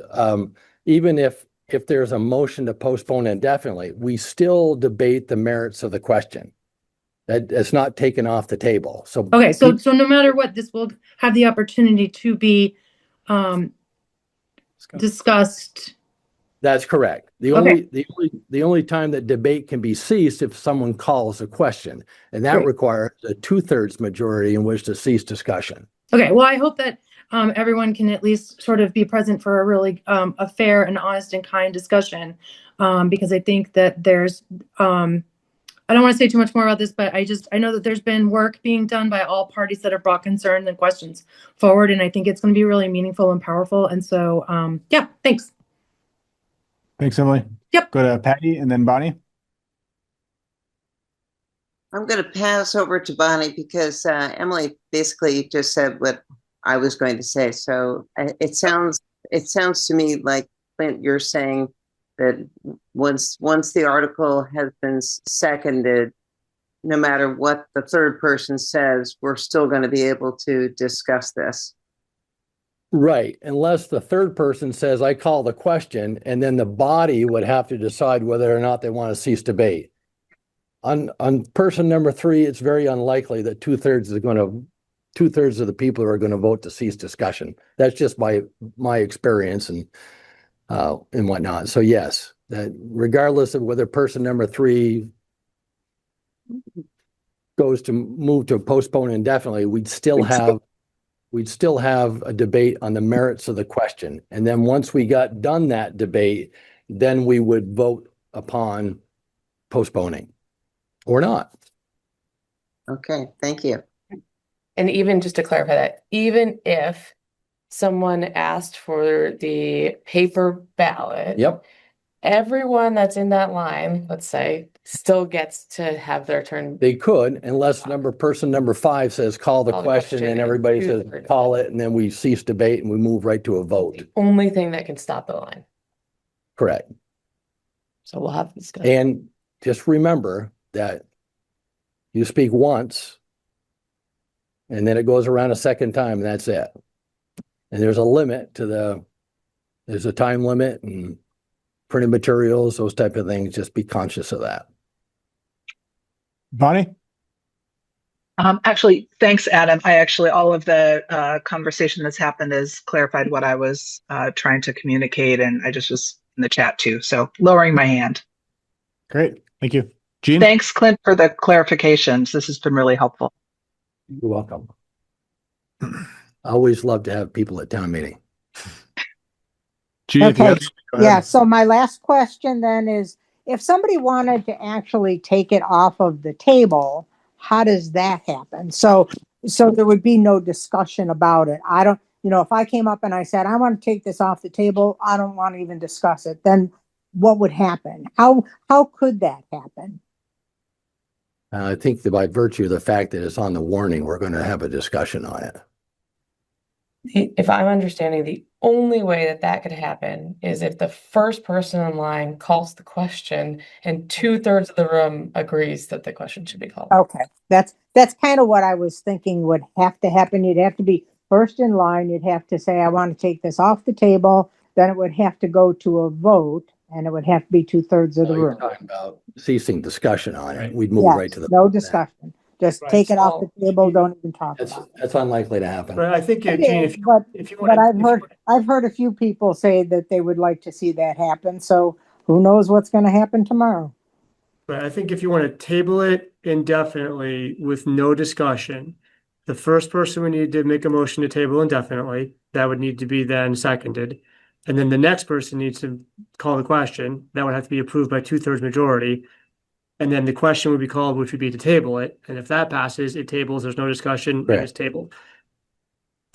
L: even if there's a motion to postpone indefinitely, we still debate the merits of the question. It's not taken off the table. So
O: Okay, so no matter what, this will have the opportunity to be discussed.
L: That's correct. The only time that debate can be ceased if someone calls a question, and that
O: Great.
L: requires a 2/3 majority in which to cease discussion.
O: Okay, well, I hope that everyone can at least sort of be present for a really a fair and honest and kind discussion, because I think that there's I don't want to say too much more about this, but I know that there's been work being done by all parties that have brought concerns and questions forward, and I think it's going to be really meaningful and powerful. And so, yeah, thanks.
A: Thanks, Emily.
O: Yep.
A: Go to Patty and then Bonnie.
P: I'm going to pass over to Bonnie because Emily basically just said what I was going to say. So it sounds to me like, Clint, you're saying that once the article has been seconded, no matter what the third person says, we're still going to be able to discuss this.
L: Right, unless the third person says, I call the question, and then the body would have to decide whether or not they want to cease debate. On person number 3, it's very unlikely that 2/3 of the people are going to vote to cease discussion. That's just my experience and whatnot. So yes, that regardless of whether person number 3 goes to move to postpone indefinitely, we'd still have a debate on the merits of the question. And then once we got done that debate, then we would vote upon postponing or not.
P: Okay, thank you.
B: And even just to clarify that, even if someone asked for the paper ballot.
L: Yep.
B: Everyone that's in that line, let's say, still gets to have their turn.
L: They could, unless person number 5 says, call the question, and everybody says, call it, and then we cease debate and we move right to a vote.
B: Only thing that can stop the line.
L: Correct.
B: So we'll have this discussion.
L: And just remember that you speak once, and then it goes around a second time, and that's it. And there's a limit to there's a time limit and printed materials, those type of things. Just be conscious of that.
A: Bonnie?
Q: Actually, thanks, Adam. All of the conversation that's happened has clarified what I was trying to communicate, and I just was in the chat too. So lowering my hand.
A: Great. Thank you. Gene?
Q: Thanks, Clint, for the clarifications. This has been really helpful.
L: You're welcome. I always love to have people at town meeting.
M: Okay. Yeah. So my last question then is, if somebody wanted to actually take it off of the table, how does that happen? So there would be no discussion about it. I don't, if I came up and I said, I want to take this off the table, I don't want to even discuss it, then what would happen? How could that happen?
L: I think that by virtue of the fact that it's on the warning, we're going to have a discussion on it.
B: If I'm understanding, the only way that could happen is if the first person in line calls the question and 2/3 of the room agrees that the question should be called.
M: Okay. That's kind of what I was thinking would have to happen. You'd have to be first in line. You'd have to say, I want to take this off the table. Then it would have to go to a vote, and it would have to be 2/3 of the room.
L: You're talking about ceasing discussion on it. We'd move right to the
M: no discussion. Just take it off the table. Don't even talk about it.
L: That's unlikely to happen.
D: But I think, Gene, if you
M: But I've heard a few people say that they would like to see that happen. So who knows what's going to happen tomorrow?
D: But I think if you want to table it indefinitely with no discussion, the first person would need to make a motion to table indefinitely. That would need to be then seconded. And then the next person needs to call the question. That would have to be approved by 2/3 majority. And then the question would be called, which would be to table it. And if that passes, it tables, there's no discussion, and it's tabled.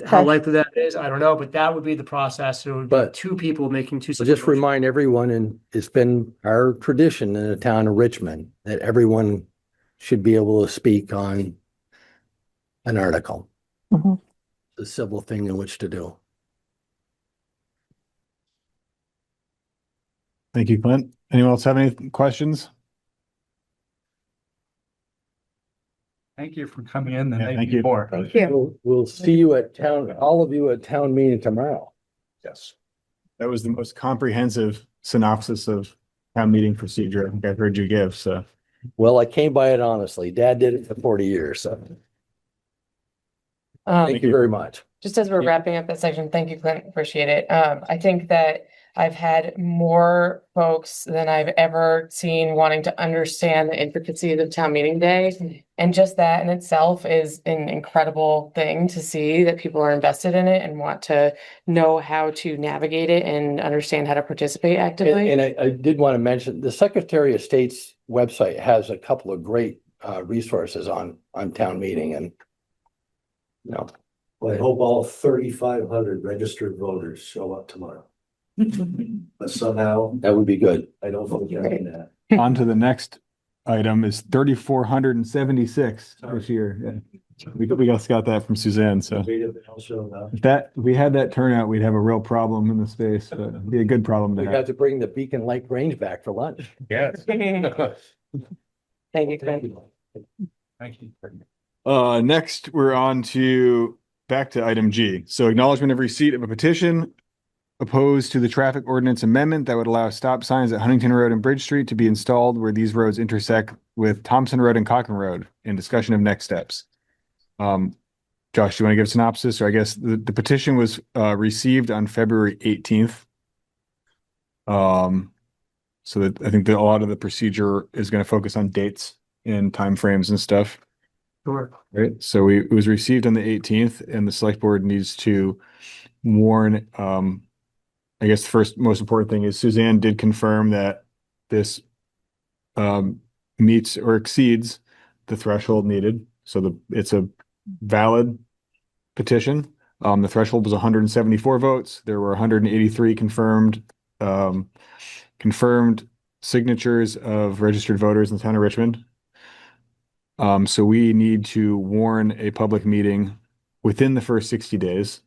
D: How
F: Okay.
D: likely that is, I don't know, but that would be the process. So it would be
L: But-
D: two people making two.
L: So
D: separate
L: just remind everyone, and it's been our tradition in the town of Richmond, that everyone should be able to speak on an article.
F: Mhm.
L: The civil thing in which to do.
A: Thank you, Clint. Anyone else have any questions?
G: Thank you for coming in the
A: Yeah,
G: night
A: thank you.
G: before.
C: Thank you.
L: We'll see you at town, all of you at town meeting tomorrow.
A: Yes. That was the most comprehensive synopsis of town meeting procedure I think I've heard you give, so.
L: Well, I came by it honestly. Dad did it for 40 years, so thank you very much.
B: Just as we're wrapping up that section, thank you, Clint, appreciate it. I think that I've had more folks than I've ever seen wanting to understand the intricacies of town meeting day. And just that in itself is an incredible thing to see that people are invested in it and want to know how to navigate it and understand how to participate actively.
L: And I did want to mention, the Secretary of State's website has a couple of great resources on town meeting and, you know.
K: Well, I hope all 3,500 registered voters show up tomorrow. But somehow,
L: That would be good.
K: I don't forget that.
A: On to the next item is 3,476 this year. Yeah. We just got that from Suzanne, so. If we had that turnout, we'd have a real problem in the space, but it'd be a good problem to
L: We
A: have.
L: got to bring the Beacon Lake Range back for lunch.
A: Yes.
B: Thank you, Clint.
G: Thank you.
A: Next, we're on to back to item G. So acknowledgement of receipt of a petition opposed to the traffic ordinance amendment that would allow stop signs at Huntington Road and Bridge Street to be installed where these roads intersect with Thompson Road and Cochrane Road, and discussion of next steps. Josh, do you want to give a synopsis? Or I guess the petition was received on February 18th. So that I think that a lot of the procedure is going to focus on dates and timeframes and stuff.
D: Sure.
A: Right. So it was received on the 18th, and the select board needs to warn. I guess the first most important thing is Suzanne did confirm that this meets or exceeds the threshold needed. So it's a valid petition. The threshold was 174 votes. There were 183 confirmed signatures of registered voters in the town of Richmond. So we need to warn a public meeting within the first 60 days.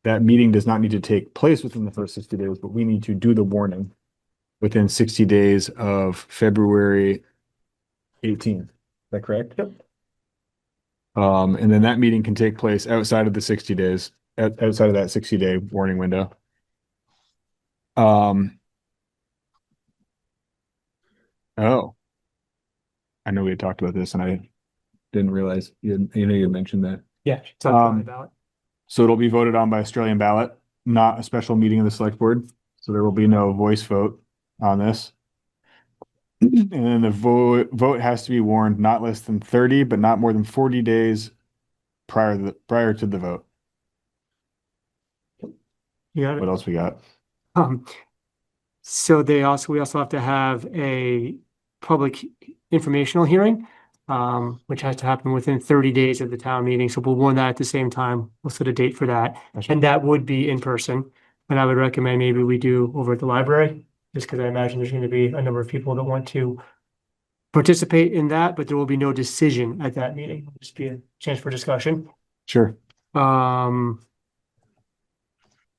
A: That meeting does not need to take place within the first 60 days, but we need to do the warning within 60 days of February 18th. Is that correct?
D: Yep.
A: And then that meeting can take place outside of the 60 days, outside of that 60-day warning window. Oh, I know we had talked about this and I didn't realize you had mentioned that.
D: Yeah. It's on the ballot.
A: So it'll be voted on by Australian ballot, not a special meeting of the select board. So there will be no voice vote on this. And then the vote has to be warned not less than 30, but not more than 40 days prior to the vote.
D: You got it.
A: What else we got?
D: So we also have to have a public informational hearing, which has to happen within 30 days of the town meeting. So we'll warn that at the same time. We'll set a date for that. And that would be in person. And I would recommend maybe we do over at the library, just because I imagine there's going to be a number of people that want to participate in that, but there will be no decision at that meeting. It'll just be a chance for discussion.
A: Sure.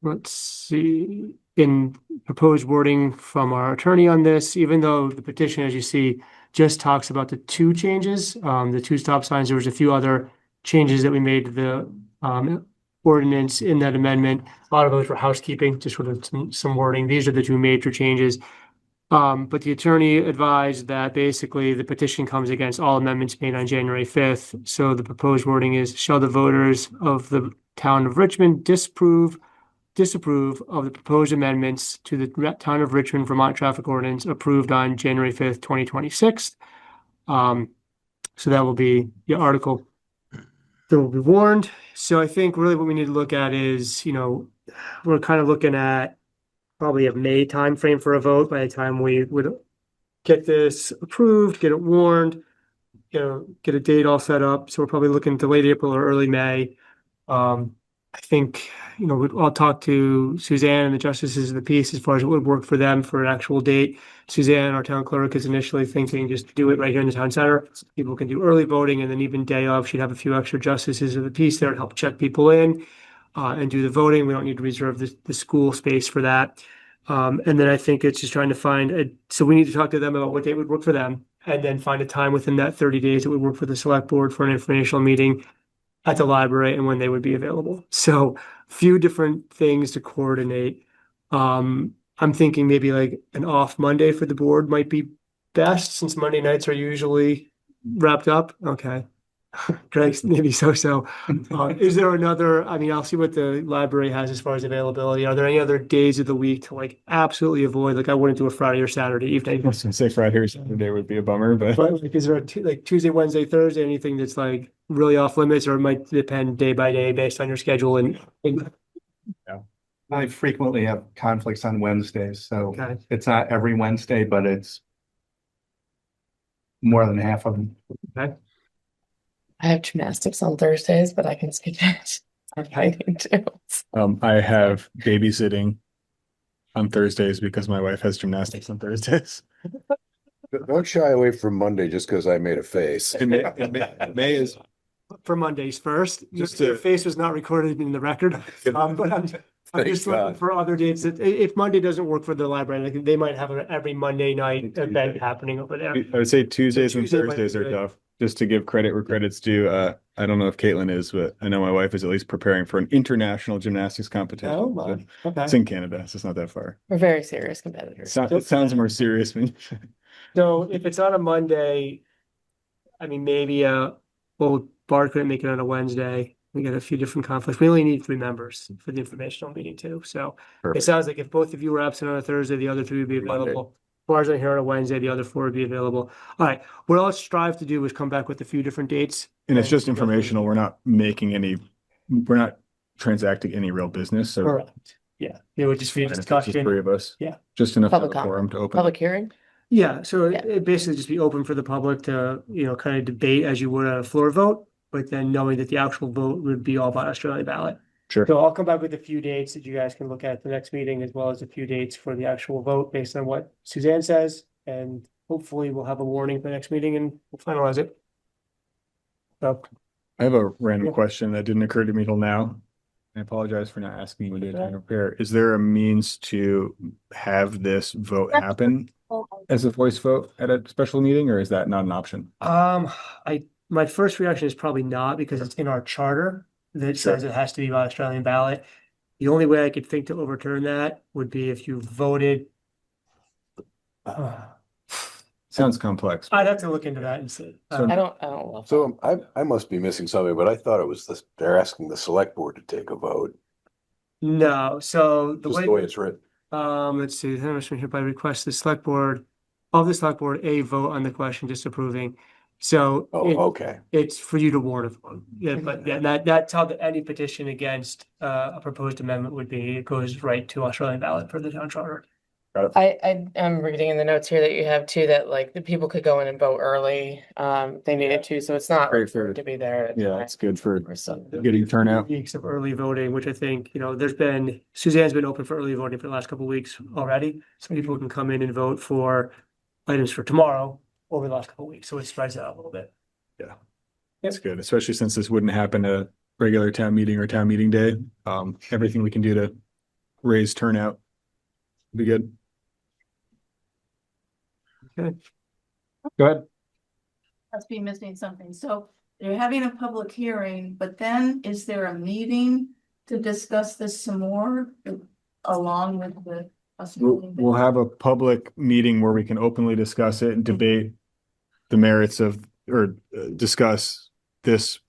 D: Let's see. In proposed wording from our attorney on this, even though the petition, as you see, just talks about the two changes, the two stop signs, there was a few other changes that we made to the ordinance in that amendment. A lot of those were housekeeping, just sort of some wording. These are the two major changes. But the attorney advised that basically the petition comes against all amendments made on January 5th. So the proposed wording is, shall the voters of the town of Richmond disapprove of the proposed amendments to the town of Richmond, Vermont traffic ordinance approved on January 5th, 2026. So that will be the article that will be warned. So I think really what we need to look at is, we're kind of looking at probably a May timeframe for a vote by the time we would get this approved, get it warned, get a date all set up. So we're probably looking to late April or early May. I think, I'll talk to Suzanne and the justices of the peace as far as what would work for them for an actual date. Suzanne, our town clerk, is initially thinking just do it right here in the town center. People can do early voting, and then even day of, she'd have a few extra justices of the peace there to help check people in and do the voting. We don't need to reserve the school space for that. And then I think it's just trying to find so we need to talk to them about what date would work for them, and then find a time within that 30 days that would work for the select board for an informational meeting at the library and when they would be available. So few different things to coordinate. I'm thinking maybe like an off Monday for the board might be best, since Monday nights are usually wrapped up. Okay. Greg, maybe so. Is there another, I'll see what the library has as far as availability. Are there any other days of the week to like absolutely avoid? Like I wouldn't do a Friday or Saturday evening.
A: I was gonna say Friday or Saturday would be a bummer, but
D: like, is there like Tuesday, Wednesday, Thursday, anything that's like really off limits, or it might depend day by day based on your schedule and
G: I frequently have conflicts on Wednesdays, so
D: Okay.
G: it's not every Wednesday, but it's more than half of them.
D: Okay.
B: I have gymnastics on Thursdays, but I can skip it if I need to.
A: I have babysitting on Thursdays because my wife has gymnastics on Thursdays.
E: Don't shy away from Monday just because I made a face.
A: May is
D: for Mondays first.
A: Just
D: Your
A: to-
D: face was not recorded in the record. But I'm
E: Thank
D: just looking
E: God.
D: for other dates that if Monday doesn't work for the library, like they might have an every Monday night event happening over there.
A: I would say Tuesdays and
D: Tuesday might be
A: Thursdays are
D: good.
A: tough, just to give credit where credit's due. I don't know if Caitlin is, but I know my wife is at least preparing for an international gymnastics competition.
D: Oh, my.
A: So
D: Okay.
A: it's in Canada, so it's not that far.
B: We're very serious competitors.
A: It sounds more serious when
D: So if it's on a Monday, maybe Bart couldn't make it on a Wednesday. We got a few different conflicts. We only need 3 members for the informational meeting too. So it
E: Perfect.
D: sounds like if both of you were absent on a Thursday, the other 3 would be
E: Monday.
D: available. Bars are here on a Wednesday, the other 4 would be available. All right, what I'll strive to do is come back with a few different dates.
A: and it's just informational. We're not transacting any real business. So
D: Correct. Yeah, it would just be a
A: and if it's just 3
D: discussion.
A: of us.
D: Yeah.
A: Just enough to have
B: Public
A: a quorum to open.
B: Public hearing?
D: Yeah, so
B: Yeah.
D: it basically just be open for the public to, kind of debate as you would at a floor vote, but then knowing that the actual vote would be all by Australian ballot.
A: Sure.
D: So I'll come back with a few dates that you guys can look at the next meeting, as well as a few dates for the actual vote based on what Suzanne says. And hopefully we'll have a warning for the next meeting and we'll finalize it. So,
A: I have a random
D: Yeah.
A: question that didn't occur to me till now. I apologize for not asking you when you did prepare. Is there a means to have this vote happen as a voice vote at a special meeting, or is that not an option?
D: my first reaction is probably not, because it's in our charter that says it has to be by Australian ballot. The only way I could think to overturn that would be if you voted.
A: Sounds complex.
D: I'd have to look into that and see.
A: So-
B: I don't love.
E: So I must be missing something, but I thought it was they're asking the select board to take a vote,
D: No, so
E: just the way it's written.
D: let's see, hereby request the select board, a vote on the question disapproving. So
E: Oh, okay.
D: it's for you to warn a vote. Yeah, but that's how any petition against a proposed amendment would be. It goes right to Australian ballot for the town charter.
B: I am reading in the notes here that you have too, that like the people could go in and vote early. They needed to, so it's not
A: Great for-
B: to be there.
A: Yeah, it's good for
B: Or something.
A: getting turnout.
D: Weeks of early voting, which I think, Suzanne's been open for early voting for the last couple of weeks already. So people can come in and vote for items for tomorrow over the last couple of weeks. So it spreads it out a little bit.
A: That's good, especially since this wouldn't happen at a regular town meeting or town meeting day. Everything we can do to raise turnout would be good.
D: Okay.
A: Go ahead.
R: Must be missing something. So they're having a public hearing, but then is there a meeting to discuss this some more along with the?
A: We'll have a public meeting where we can openly discuss it and debate the merits of, or discuss this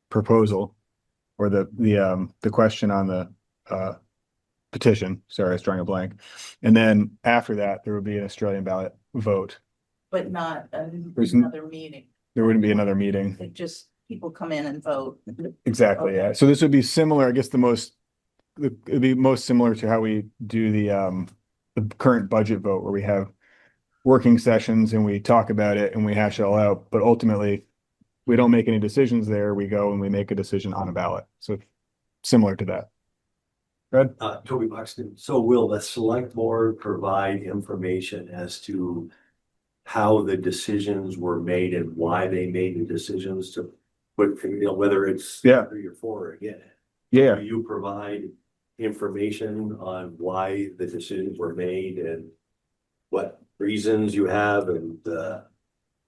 A: proposal or the question on the petition. Sorry, I was drawing a blank. And then after that, there would be an Australian ballot vote.
R: But not
A: There's
R: another meeting.
A: There wouldn't be another meeting.
R: It just people come in and vote.
A: Exactly, yeah. So this would be similar, I guess it'd be most similar to how we do the current budget vote, where we have working sessions and we talk about it and we hash it all out, but ultimately we don't make any decisions there. We go and we make a decision on a ballot. So similar to that. Good.
K: Toby Buxton. So will the select board provide information as to how the decisions were made and why they made the decisions to put, whether it's 3 or 4 again?
A: Yeah.
K: Do you provide information on why the decisions were made and what reasons you have and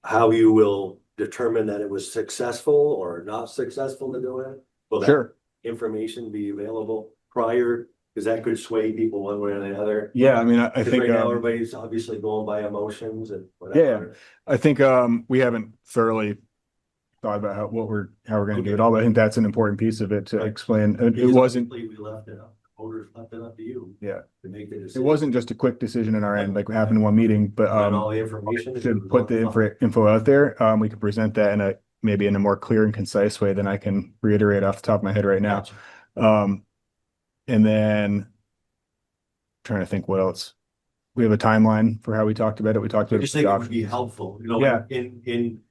K: how you will determine that it was successful or not successful to do it? Will that information be available prior? Because that could sway people one way or the other.
A: Yeah, I mean, I think
K: right now everybody's obviously going by emotions and whatever.
A: Yeah, I think we haven't thoroughly thought about how we're going to do it all, but I think that's an important piece of it to explain. It wasn't.
K: We left it up. Voters left it up to you.
A: Yeah.
K: To make the
A: It
K: decision.
A: wasn't just a quick decision in our end, like what happened in one meeting, but
K: all the information
A: to put the info out there, we could present that in maybe in a more clear and concise way than I can reiterate off the top of my head right now.
K: Gotcha.
A: And then trying to think what else. We have a timeline for how we talked about it. We talked
K: I
A: about
K: just think it would be helpful,
A: Yeah.
K: in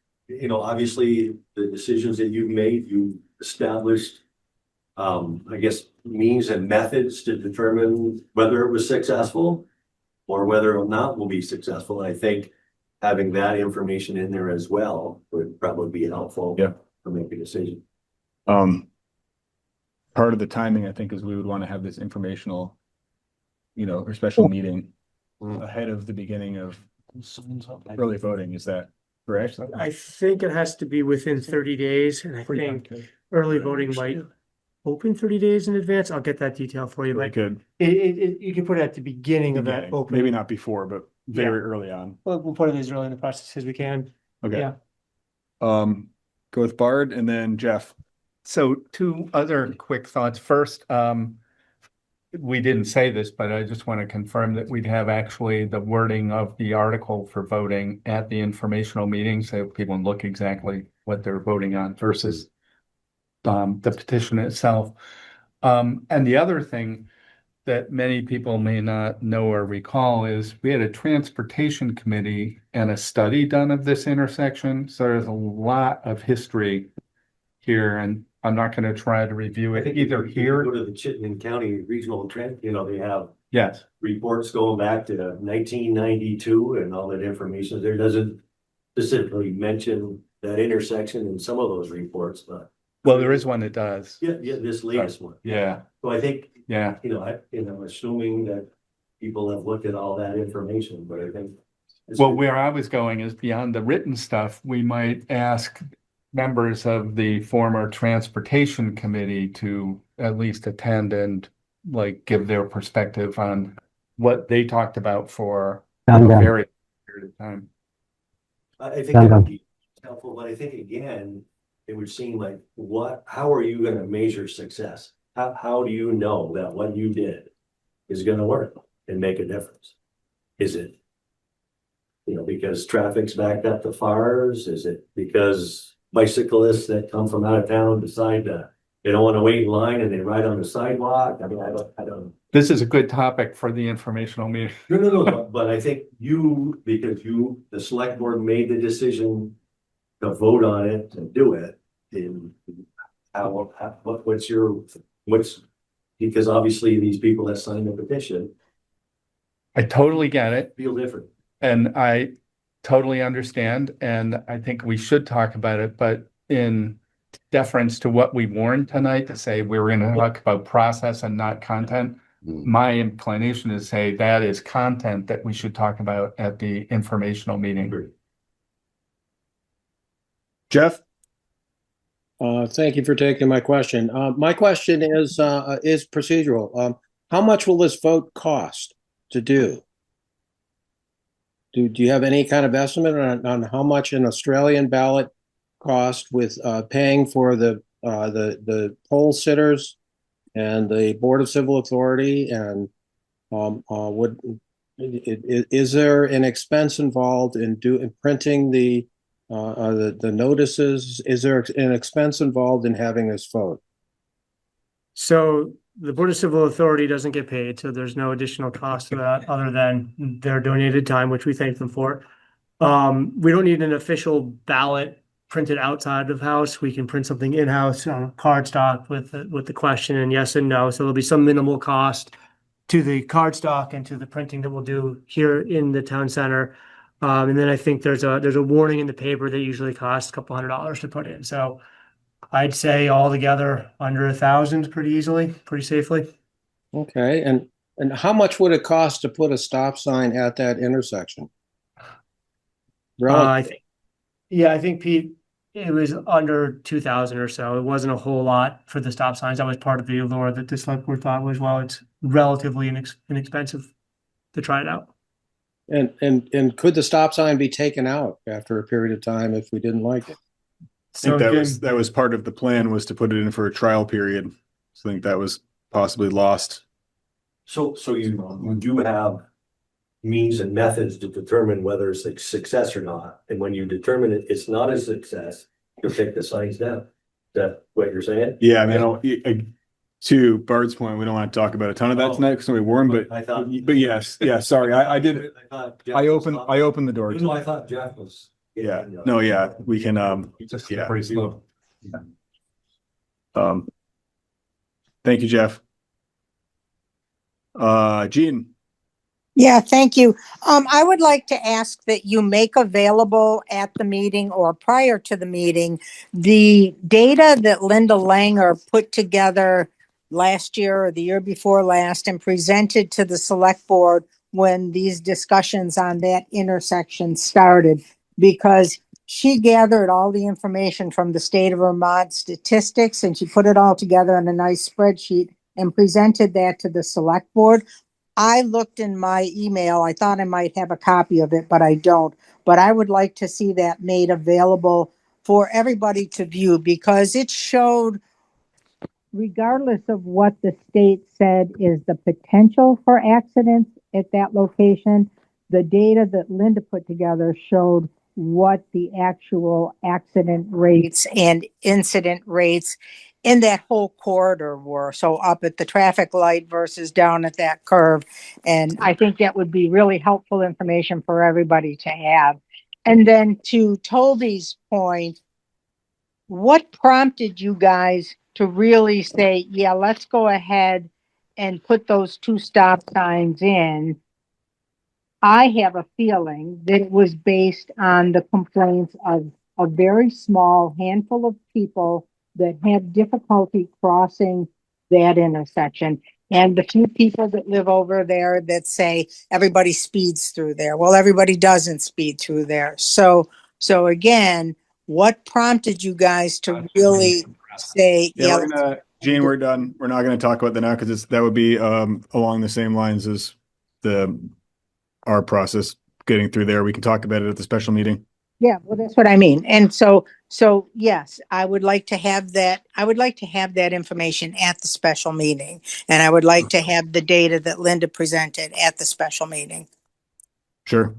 K: obviously the decisions that you've made, you established I guess means and methods to determine whether it was successful or whether or not will be successful. And I think having that information in there as well would probably be helpful to make a decision.
A: Part of the timing, I think, is we would want to have this informational, or special meeting ahead of the beginning of early voting. Is that correct?
D: I think it has to be within 30 days, and I think early voting might open 30 days in advance. I'll get that detail for you.
A: Very good.
D: You can put it at the beginning of that opening.
A: Maybe not before, but very early on.
D: Well, we'll put it as early in the process as we can.
A: Okay.
D: Yeah.
A: Go with Bard and then Jeff.
G: So 2 other quick thoughts. First, we didn't say this, but I just want to confirm that we'd have actually the wording of the article for voting at the informational meeting, so people can look exactly what they're voting on versus the petition itself. And the other thing that many people may not know or recall is we had a transportation committee and a study done of this intersection. So there's a lot of history here, and I'm not going to try to review it either here.
K: Go to the Chittenden County Regional Trend, they have reports going back to 1992 and all that information. There doesn't specifically mention that intersection in some of those reports, but
G: well, there is one that does.
K: Yeah, this latest one.
G: Yeah.
K: So I think,
G: Yeah.
K: I'm assuming that people have looked at all that information, but I think.
G: Well, where I was going is beyond the written stuff, we might ask members of the former transportation committee to at least attend and give their perspective on what they talked about for a very period of time.
K: I think that would be helpful, but I think again, it would seem like how are you going to measure success? How do you know that what you did is going to work and make a difference? Is it, because traffic's backed up to fires? Is it because bicyclists that come from out of town decide they don't want to wait in line and they ride on the sidewalk? I mean, I don't.
G: This is a good topic for the informational meeting.
K: No, but I think because the select board made the decision to vote on it and do it, in because obviously these people that signed the petition
G: I totally get it.
K: feel different.
G: And I totally understand. And I think we should talk about it, but in deference to what we warned tonight to say we were going to talk about process and not content. My inclination is to say that is content that we should talk about at the informational meeting.
A: Jeff?
S: Thank you for taking my question. My question is procedural. How much will this vote cost to do? Do you have any kind of estimate on how much an Australian ballot cost with paying for the poll sitters and the Board of Civil Authority, and is there an expense involved in printing the notices? Is there an expense involved in having this vote?
D: So the Board of Civil Authority doesn't get paid, so there's no additional cost to that other than their donated time, which we thank them for. We don't need an official ballot printed outside of house. We can print something in-house on cardstock with the question and yes and no. So there'll be some minimal cost to the cardstock and to the printing that we'll do here in the town center. And then I think there's a warning in the paper that usually costs a couple $100 to put in. So I'd say altogether under 1,000 pretty easily, pretty safely.
S: Okay, and how much would it cost to put a stop sign at that intersection?
D: I think Pete, it was under 2,000 or so. It wasn't a whole lot for the stop signs. That was part of the allure that the select board thought was, well, it's relatively inexpensive to try it out.
S: And could the stop sign be taken out after a period of time if we didn't like it?
A: I think that was part of the plan, was to put it in for a trial period. So I think that was possibly lost.
K: So you do have means and methods to determine whether it's a success or not. And when you determine it's not a success, you'll take the signs down. Is that what you're saying?
A: Yeah, I mean, to Bart's point, we don't want to talk about a ton of that tonight because we warm, but yes, yeah, sorry. I did. I opened the door.
K: No, I thought Jeff was.
A: Yeah, no, yeah, we can, yeah.
G: Pretty slow.
A: Thank you, Jeff. Jean.
M: Yeah, thank you. I would like to ask that you make available at the meeting or prior to the meeting, the data that Linda Langer put together last year or the year before last and presented to the select board when these discussions on that intersection started, because she gathered all the information from the state of Vermont statistics and she put it all together in a nice spreadsheet and presented that to the select board. I looked in my email. I thought I might have a copy of it, but I don't. But I would like to see that made available for everybody to view, because it showed, regardless of what the state said is the potential for accidents at that location, the data that Linda put together showed what the actual accident rates and incident rates in that whole corridor were. So up at the traffic light versus down at that curve. And I think that would be really helpful information for everybody to have. And then to Toby's point, what prompted you guys to really say, yeah, let's go ahead and put those 2 stop signs in? I have a feeling that it was based on the complaints of a very small handful of people that have difficulty crossing that intersection. And the few people that live over there that say everybody speeds through there. Well, everybody doesn't speed through there. So again, what prompted you guys to really say,
A: yeah, Gene, we're done. We're not going to talk about that now because that would be along the same lines as our process getting through there. We can talk about it at the special meeting.
M: Yeah, well, that's what I mean. And so yes, I would like to have that. I would like to have that information at the special meeting. And I would like to have the data that Linda presented at the special meeting.
A: Sure.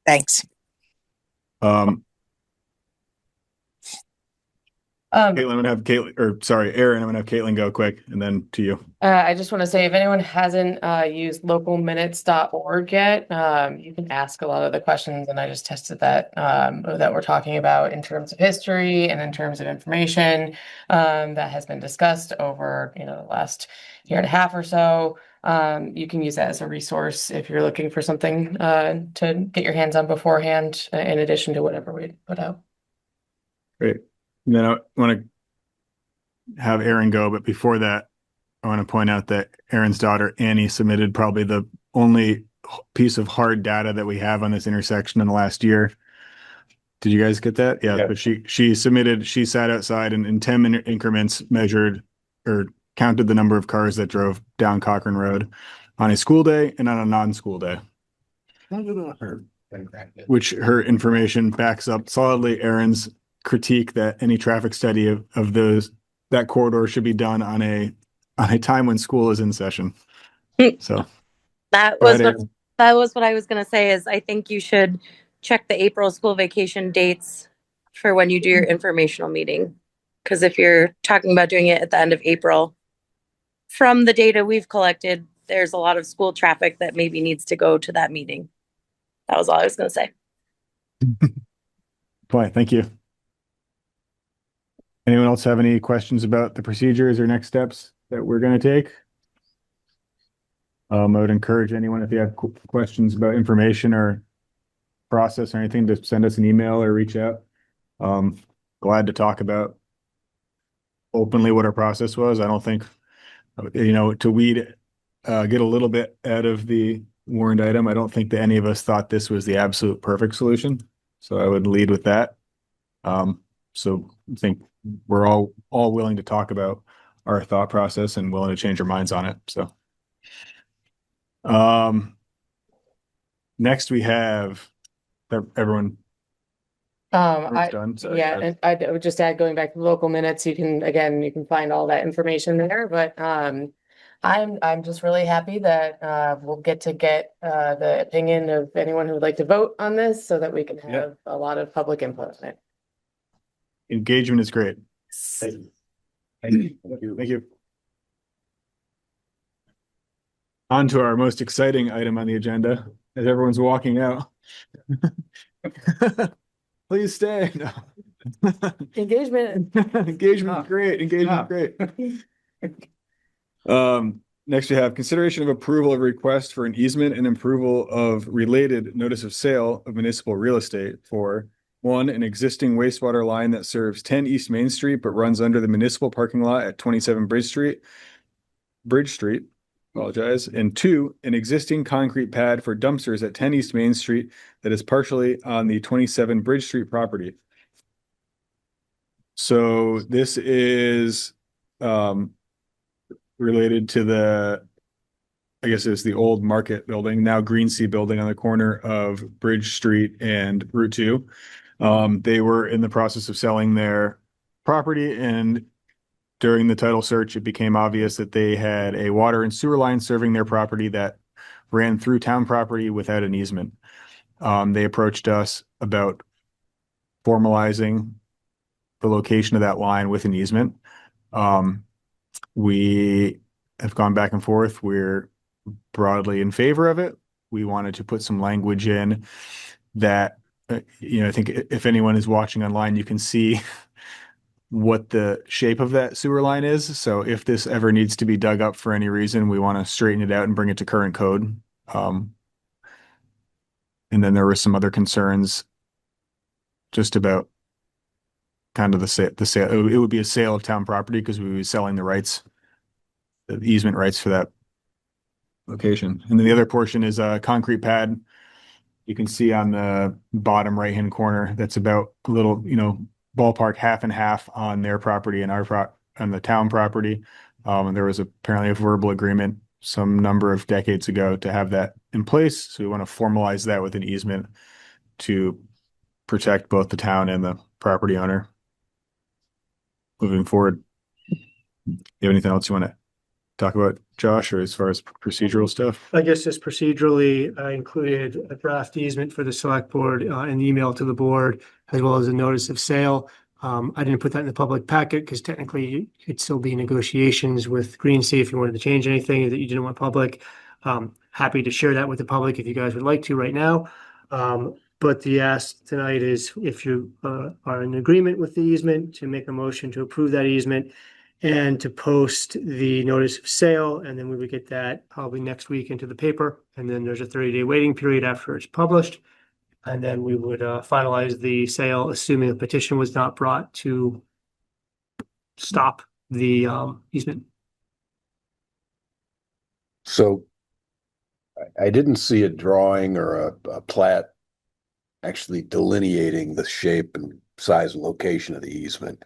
M: Thanks.
A: Caitlin, I'm gonna have Aaron, I'm gonna have Caitlin go quick and then to you.
B: I just want to say, if anyone hasn't used localminutes.org yet, you can ask a lot of the questions, and I just tested that we're talking about in terms of history and in terms of information that has been discussed over the last year and a half or so. You can use that as a resource if you're looking for something to get your hands on beforehand, in addition to whatever we put out.
A: Great. And then I want to have Aaron go, but before that, I want to point out that Aaron's daughter, Annie, submitted probably the only piece of hard data that we have on this intersection in the last year. Did you guys get that? Yeah. But she sat outside and in 10-minute increments measured or counted the number of cars that drove down Cochrane Road on a school day and on a non-school day. Which her information backs up solidly Aaron's critique that any traffic study of that corridor should be done on a time when school is in session. So
T: that was what I was going to say, is I think you should check the April school vacation dates for when you do your informational meeting, because if you're talking about doing it at the end of April, from the data we've collected, there's a lot of school traffic that maybe needs to go to that meeting. That was all I was going to say.
A: Fine, thank you. Anyone else have any questions about the procedures or next steps that we're gonna take? I would encourage anyone, if you have questions about information or process or anything, to send us an email or reach out. Glad to talk about openly what our process was. I don't think, to get a little bit out of the warrant item, I don't think that any of us thought this was the absolute perfect solution. So I would lead with that. So I think we're all willing to talk about our thought process and willing to change our minds on it. So next we have everyone.
B: And I would just add, going back to local minutes, you can find all that information there, but I'm just really happy that we'll get the opinion of anyone who would like to vote on this so that we can have a lot of public input on it.
A: Engagement is great. Thank you. Thank you. On to our most exciting item on the agenda, as everyone's walking out. Please stay. No.
B: Engagement.
A: Engagement is great. Engagement is great. Next we have consideration of approval of request for an easement and approval of related notice of sale of municipal real estate for one, an existing wastewater line that serves 10 East Main Street but runs under the municipal parking lot at 27 Bridge Street. Apologize. And two, an existing concrete pad for dumpsters at 10 East Main Street that is partially on the 27 Bridge Street property. So this is related to I guess it's the old Market building, now Green Sea building on the corner of Bridge Street and Route 2. They were in the process of selling their property, and during the title search, it became obvious that they had a water and sewer line serving their property that ran through town property without an easement. They approached us about formalizing the location of that line with an easement. We have gone back and forth. We're broadly in favor of it. We wanted to put some language in that, I think if anyone is watching online, you can see what the shape of that sewer line is. So if this ever needs to be dug up for any reason, we want to straighten it out and bring it to current code. And then there were some other concerns just about kind of the sale. It would be a sale of town property because we would be selling the easement rights for that location. And then the other portion is a concrete pad. You can see on the bottom right-hand corner, that's about a little, ballpark half and half on their property and on the town property. And there was apparently a verbal agreement some number of decades ago to have that in place. So we want to formalize that with an easement to protect both the town and the property owner moving forward. You have anything else you want to talk about, Josh, or as far as procedural stuff?
D: I guess just procedurally, I included a draft easement for the select board in the email to the board, as well as a notice of sale. I didn't put that in the public packet because technically it'd still be negotiations with Green Sea if you wanted to change anything that you didn't want public. Happy to share that with the public if you guys would like to right now. But the ask tonight is if you are in agreement with the easement, to make a motion to approve that easement and to post the notice of sale, and then we would get that probably next week into the paper. And then there's a 30-day waiting period after it's published. And then we would finalize the sale, assuming a petition was not brought to stop the easement.
E: So I didn't see a drawing or a plat actually delineating the shape and size and location of the easement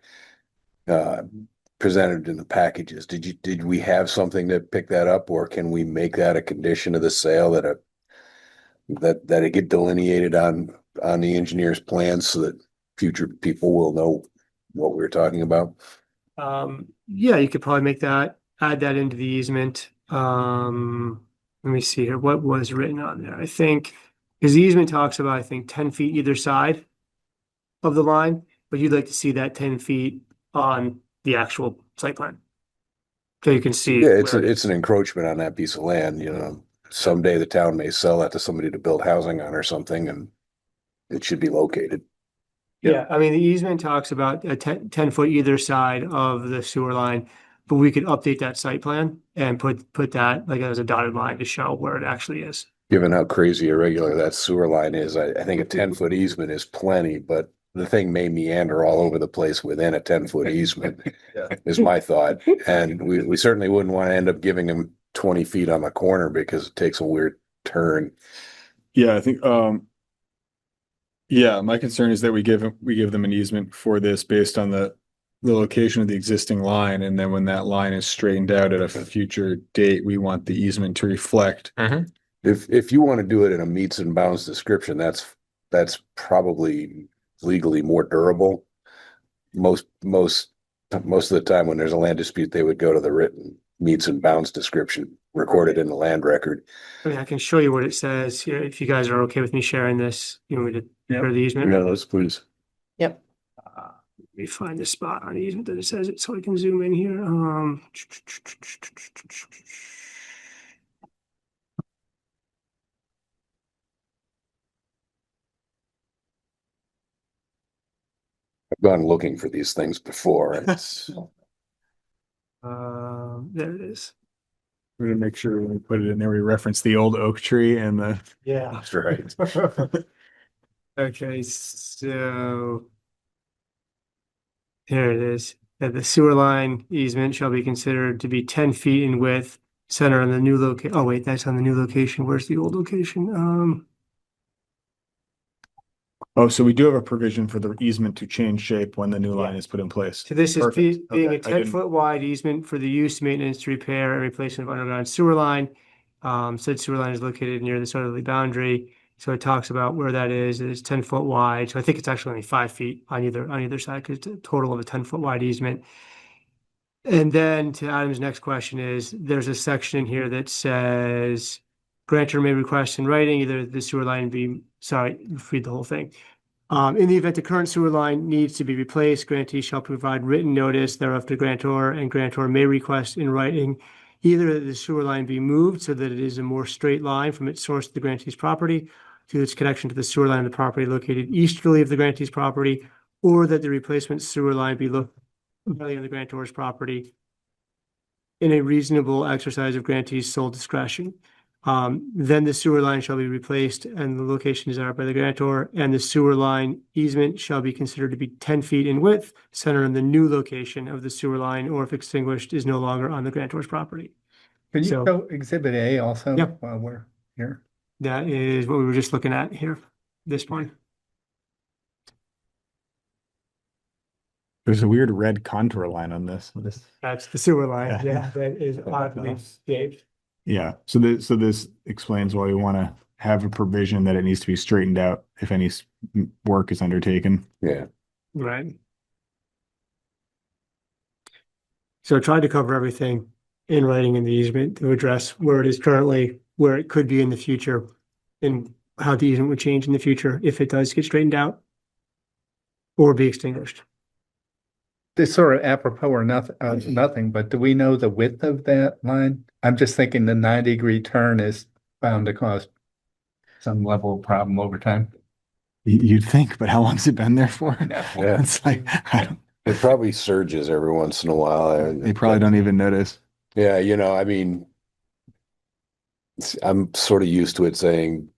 E: presented in the packages. Did we have something to pick that up, or can we make that a condition of the sale that it get delineated on the engineer's plans so that future people will know what we're talking about?
D: Yeah, you could probably add that into the easement. Let me see here. What was written on there? I think, because the easement talks about, 10 feet either side of the line, but you'd like to see that 10 feet on the actual site plan. So you can see.
E: Yeah, it's an encroachment on that piece of land, Someday the town may sell that to somebody to build housing on or something, and it should be located.
D: Yeah, I mean, the easement talks about a 10 foot either side of the sewer line, but we could update that site plan and put that like as a dotted line to show where it actually is.
E: Given how crazy irregular that sewer line is, I think a 10-foot easement is plenty, but the thing may meander all over the place within a 10-foot easement, is my thought. And we certainly wouldn't want to end up giving them 20 feet on the corner because it takes a weird turn.
A: Yeah, I think, yeah, my concern is that we give them an easement for this based on the location of the existing line, and then when that line is straightened out at a future date, we want the easement to reflect.
E: If you want to do it in a meets and bounds description, that's probably legally more durable. Most of the time when there's a land dispute, they would go to the written meets and bounds description recorded in the land record.
D: I mean, I can show you what it says here if you guys are okay with me sharing this. You want me to share the easement?
E: Yeah, let's please.
B: Yep.
D: Let me find the spot on the easement that it says it so I can zoom in here.
E: I've gone looking for these things before. And
D: there it is.
A: We're gonna make sure when we put it in there, we reference the old oak tree and the.
D: Yeah.
E: that's right.
D: Okay, so here it is. That the sewer line easement shall be considered to be 10 feet in width, center on the new location. Oh, wait, that's on the new location. Where's the old location?
A: Oh, so we do have a provision for the easement to change shape when the new line is put in place.
D: So this is
A: Perfect.
D: being a
A: Okay, I
D: 10-foot wide easement for the use, maintenance, repair, and replacement of underground sewer line. Said sewer line is located near the southerly boundary. So it talks about where that is. It's 10 foot wide. So I think it's actually only 5 feet on either side because it's a total of a 10-foot wide easement. And then to Adam's next question is, there's a section in here that says, grantor may request in writing either the sewer line be, read the whole thing. In the event the current sewer line needs to be replaced, grantee shall provide written notice thereof to grantor, and grantor may request in writing either that the sewer line be moved so that it is a more straight line from its source to the grantee's property to its connection to the sewer line of the property located easterly of the grantee's property, or that the replacement sewer line be located on the grantor's property in a reasonable exercise of grantee's sole discretion. Then the sewer line shall be replaced and the location desired by the grantor, and the sewer line easement shall be considered to be 10 feet in width, centered on the new location of the sewer line, or if extinguished, is no longer on the grantor's property.
G: Can you
D: So-
G: show exhibit A also?
D: Yep.
G: While we're here.
D: That is what we were just looking at here, this one.
A: There's a weird red contour line on this.
D: That's the sewer line,
A: Yeah.
D: yeah, that is oddly shaped.
A: Yeah, so this explains why we want to have a provision that it needs to be straightened out if any work is undertaken.
E: Yeah.
D: Right. So I tried to cover everything in writing in the easement to address where it is currently, where it could be in the future, and how the easement would change in the future if it does get straightened out or be extinguished.
G: This sort of apropos or nothing, but do we know the width of that line? I'm just thinking the 90-degree turn is bound to cause some level of problem over time.
A: You'd think, but how long's it been there for?
E: Yeah.
A: It's like, I don't,
E: It probably surges every once in a while.
A: they probably don't even notice.
E: Yeah, I mean, I'm sort of used to it saying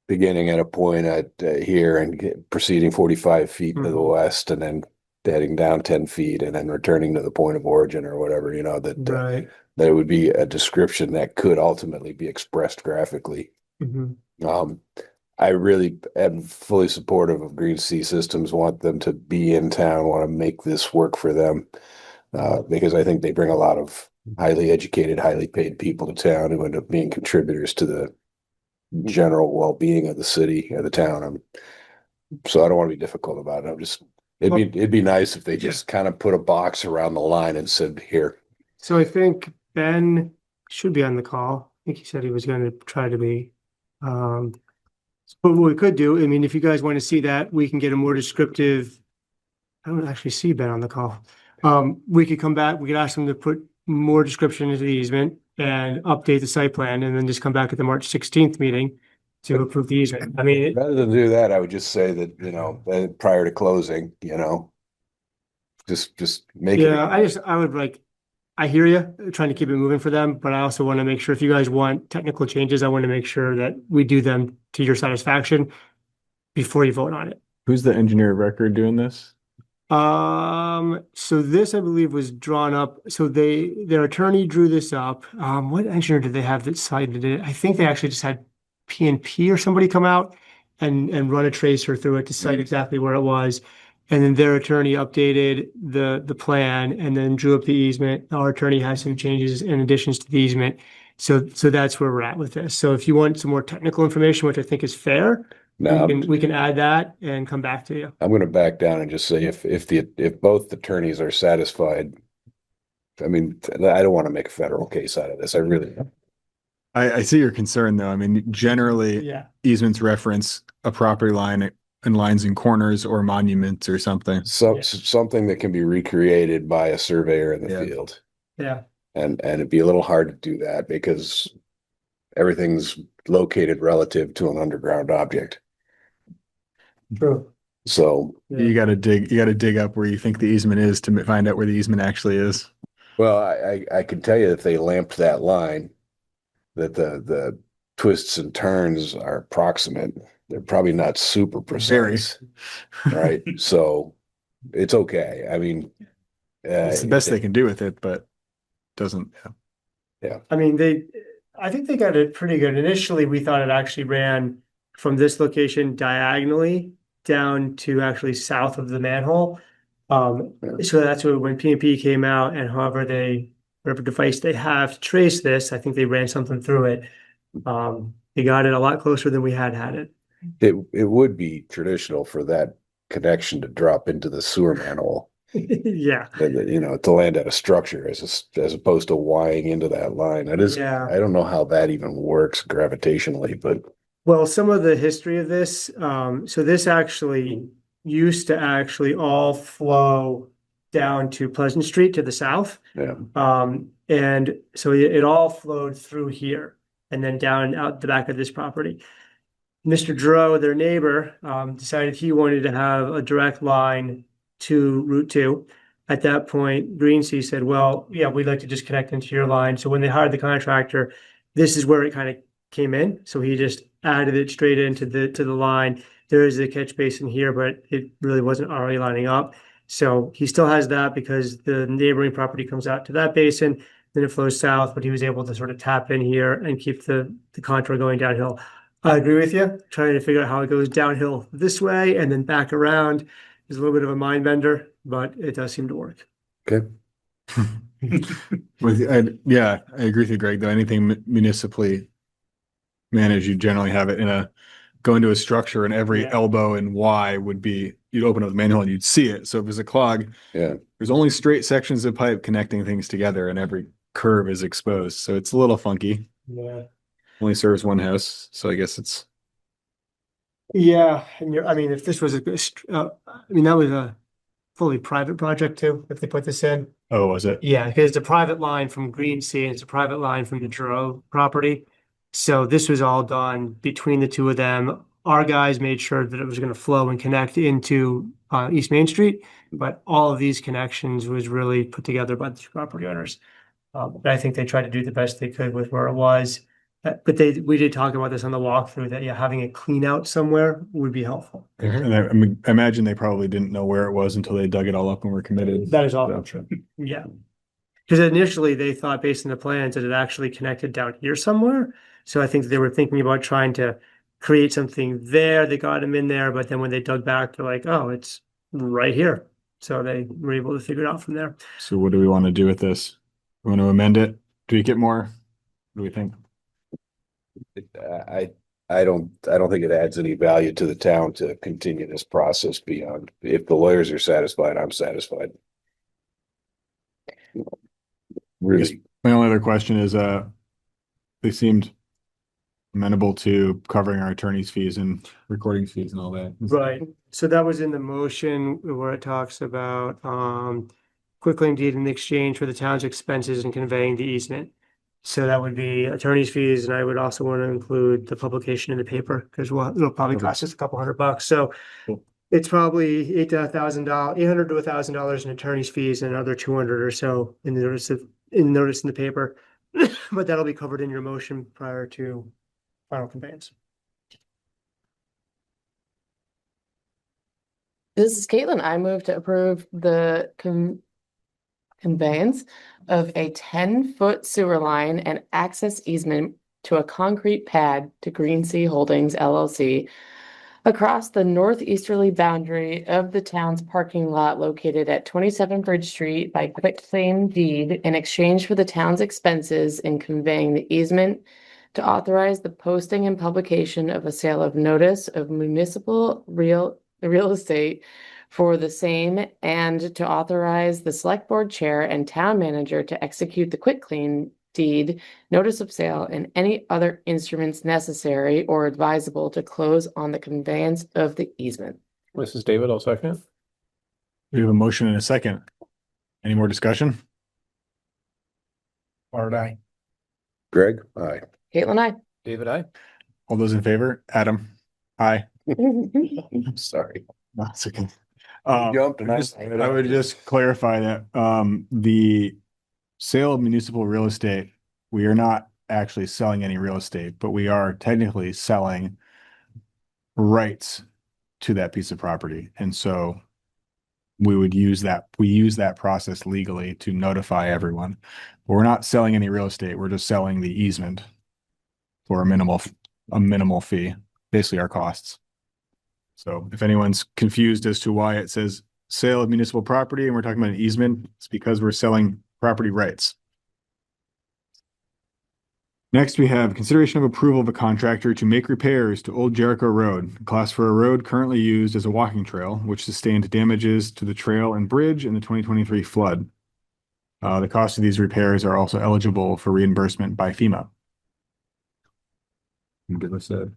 E: beginning at a point at here and proceeding 45 feet to the west, and then heading down 10 feet and then returning to the point of origin or whatever,
D: Right.
E: that it would be a description that could ultimately be expressed graphically. I really am fully supportive of Green Sea Systems, want them to be in town, want to make this work for them, because I think they bring a lot of highly educated, highly paid people to town who end up being contributors to the general well-being of the city or the town. So I don't want to be difficult about it. It'd be nice if they just kind of put a box around the line and said, here.
D: So I think Ben should be on the call. I think he said he was going to try to be. But what we could do, I mean, if you guys want to see that, we can get a more descriptive. I don't actually see Ben on the call. We could come back, we could ask them to put more description into the easement and update the site plan, and then just come back at the March 16th meeting to approve the easement. I mean,
E: Rather than do that, I would just say that, prior to closing, just make it.
D: yeah, I would like, I hear you, trying to keep it moving for them, but I also want to make sure if you guys want technical changes, I want to make sure that we do them to your satisfaction before you vote on it.
A: Who's the engineer of record doing this?
D: So this, I believe, was drawn up. So their attorney drew this up. What engineer did they have that cited it? I think they actually just had P&P or somebody come out and run a tracer through it to cite exactly where it was. And then their attorney updated the plan and then drew up the easement. Our attorney has some changes and additions to the easement. So that's where we're at with this. So if you want some more technical information, which I think is fair,
E: No,
D: we can add that and come back to you.
E: I'm going to back down and just say if both attorneys are satisfied, I mean, I don't want to make a federal case out of this. I really don't.
A: I see your concern though. I mean, generally
D: Yeah.
A: easements reference a property line and lines and corners or monuments or something.
E: Something that can be recreated by a surveyor in the field.
D: Yeah.
E: And it'd be a little hard to do that because everything's located relative to an underground object.
D: True.
E: So
A: you got to dig up where you think the easement is to find out where the easement actually is.
E: well, I can tell you if they lamped that line, that the twists and turns are approximate. They're probably not super precise, right? So it's okay. I mean,
A: It's the best they can do with it, but doesn't.
E: Yeah.
D: I mean, I think they got it pretty good. Initially, we thought it actually ran from this location diagonally down to actually south of the manhole. So that's when P&P came out and whatever device they have to trace this, I think they ran something through it. They got it a lot closer than we had it.
E: It would be traditional for that connection to drop into the sewer manhole.
D: Yeah.
E: And, to land at a structure as opposed to wying into that line. I don't know how that even works gravitationally, but.
D: Well, some of the history of this, so this actually used to actually all flow down to Pleasant Street to the south.
E: Yeah.
D: And so it all flowed through here and then down and out the back of this property. Mr. Dro, their neighbor, decided he wanted to have a direct line to Route 2. At that point, Green Sea said, well, yeah, we'd like to just connect into your line. So when they hired the contractor, this is where it kind of came in. So he just added it straight into the line. There is a catch basin here, but it really wasn't already lining up. So he still has that because the neighboring property comes out to that basin, then it flows south, but he was able to sort of tap in here and keep the contour going downhill. I agree with you, trying to figure out how it goes downhill this way and then back around is a little bit of a mind bender, but it does seem to work.
E: Okay.
A: I agree with you, Greg, though. Anything municipally managed, you generally have it go into a structure and every elbow and Y would be, you'd open up the manhole and you'd see it. So if there's a clog, there's only straight sections of pipe connecting things together and every curve is exposed. So it's a little funky.
D: Yeah.
A: Only serves one house. So I guess it's.
D: Yeah. And if this was that was a fully private project too, if they put this in.
A: Oh, was it?
D: Yeah, because it's a private line from Green Sea and it's a private line from the Dro property. So this was all done between the two of them. Our guys made sure that it was going to flow and connect into East Main Street, but all of these connections was really put together by the two property owners. But I think they tried to do the best they could with where it was. But we did talk about this on the walkthrough that having a clean out somewhere would be helpful.
A: And I imagine they probably didn't know where it was until they dug it all up and were committed.
D: That is all true. Yeah. Because initially they thought based on the plans that it actually connected down here somewhere. So I think they were thinking about trying to create something there. They got them in there, but then when they dug back, they're like, oh, it's right here. So they were able to figure it out from there.
A: So what do we want to do with this? We want to amend it? Tweak it more? What do we think?
E: I don't think it adds any value to the town to continue this process beyond. If the lawyers are satisfied, I'm satisfied. Really.
A: My only other question is, they seemed amenable to covering our attorney's fees and recording fees and all that.
D: Right. So that was in the motion where it talks about quitclaim deed in exchange for the town's expenses in conveying the easement. So that would be attorney's fees, and I would also want to include the publication in the paper, because it'll probably cost us a couple $100. So
A: Cool.
D: it's probably $800 to $1,000 in attorney's fees and another 200 or so in the notice in the paper. But that'll be covered in your motion prior to final conveyance.
B: This is Caitlin. I move to approve the conveyance of a 10-foot sewer line and access easement to a concrete pad to Green Sea Holdings LLC across the northeasterly boundary of the town's parking lot located at 27 Bridge Street by quitclaim deed in exchange for the town's expenses in conveying the easement, to authorize the posting and publication of a sale of notice of municipal real estate for the same, and to authorize the select board chair and town manager to execute the quitclaim deed, notice of sale, and any other instruments necessary or advisable to close on the conveyance of the easement.
H: This is David, I'll second.
A: We have a motion and a second. Any more discussion?
G: Art, aye.
E: Greg, aye.
B: Caitlin, I.
H: David, aye.
A: All those in favor? Adam? Aye.
E: Sorry.
A: That's okay.
E: Jumped and
A: I would just clarify that, the sale of municipal real estate, we are not actually selling any real estate, but we are technically selling rights to that piece of property. And so we use that process legally to notify everyone. But we're not selling any real estate. We're just selling the easement for a minimal fee, basically our costs. So if anyone's confused as to why it says sale of municipal property and we're talking about an easement, it's because we're selling property rights. Next, we have consideration of approval of a contractor to make repairs to Old Jericho Road, a class for a road currently used as a walking trail, which sustained damages to the trail and bridge in the 2023 flood. The cost of these repairs are also eligible for reimbursement by FEMA. Give us a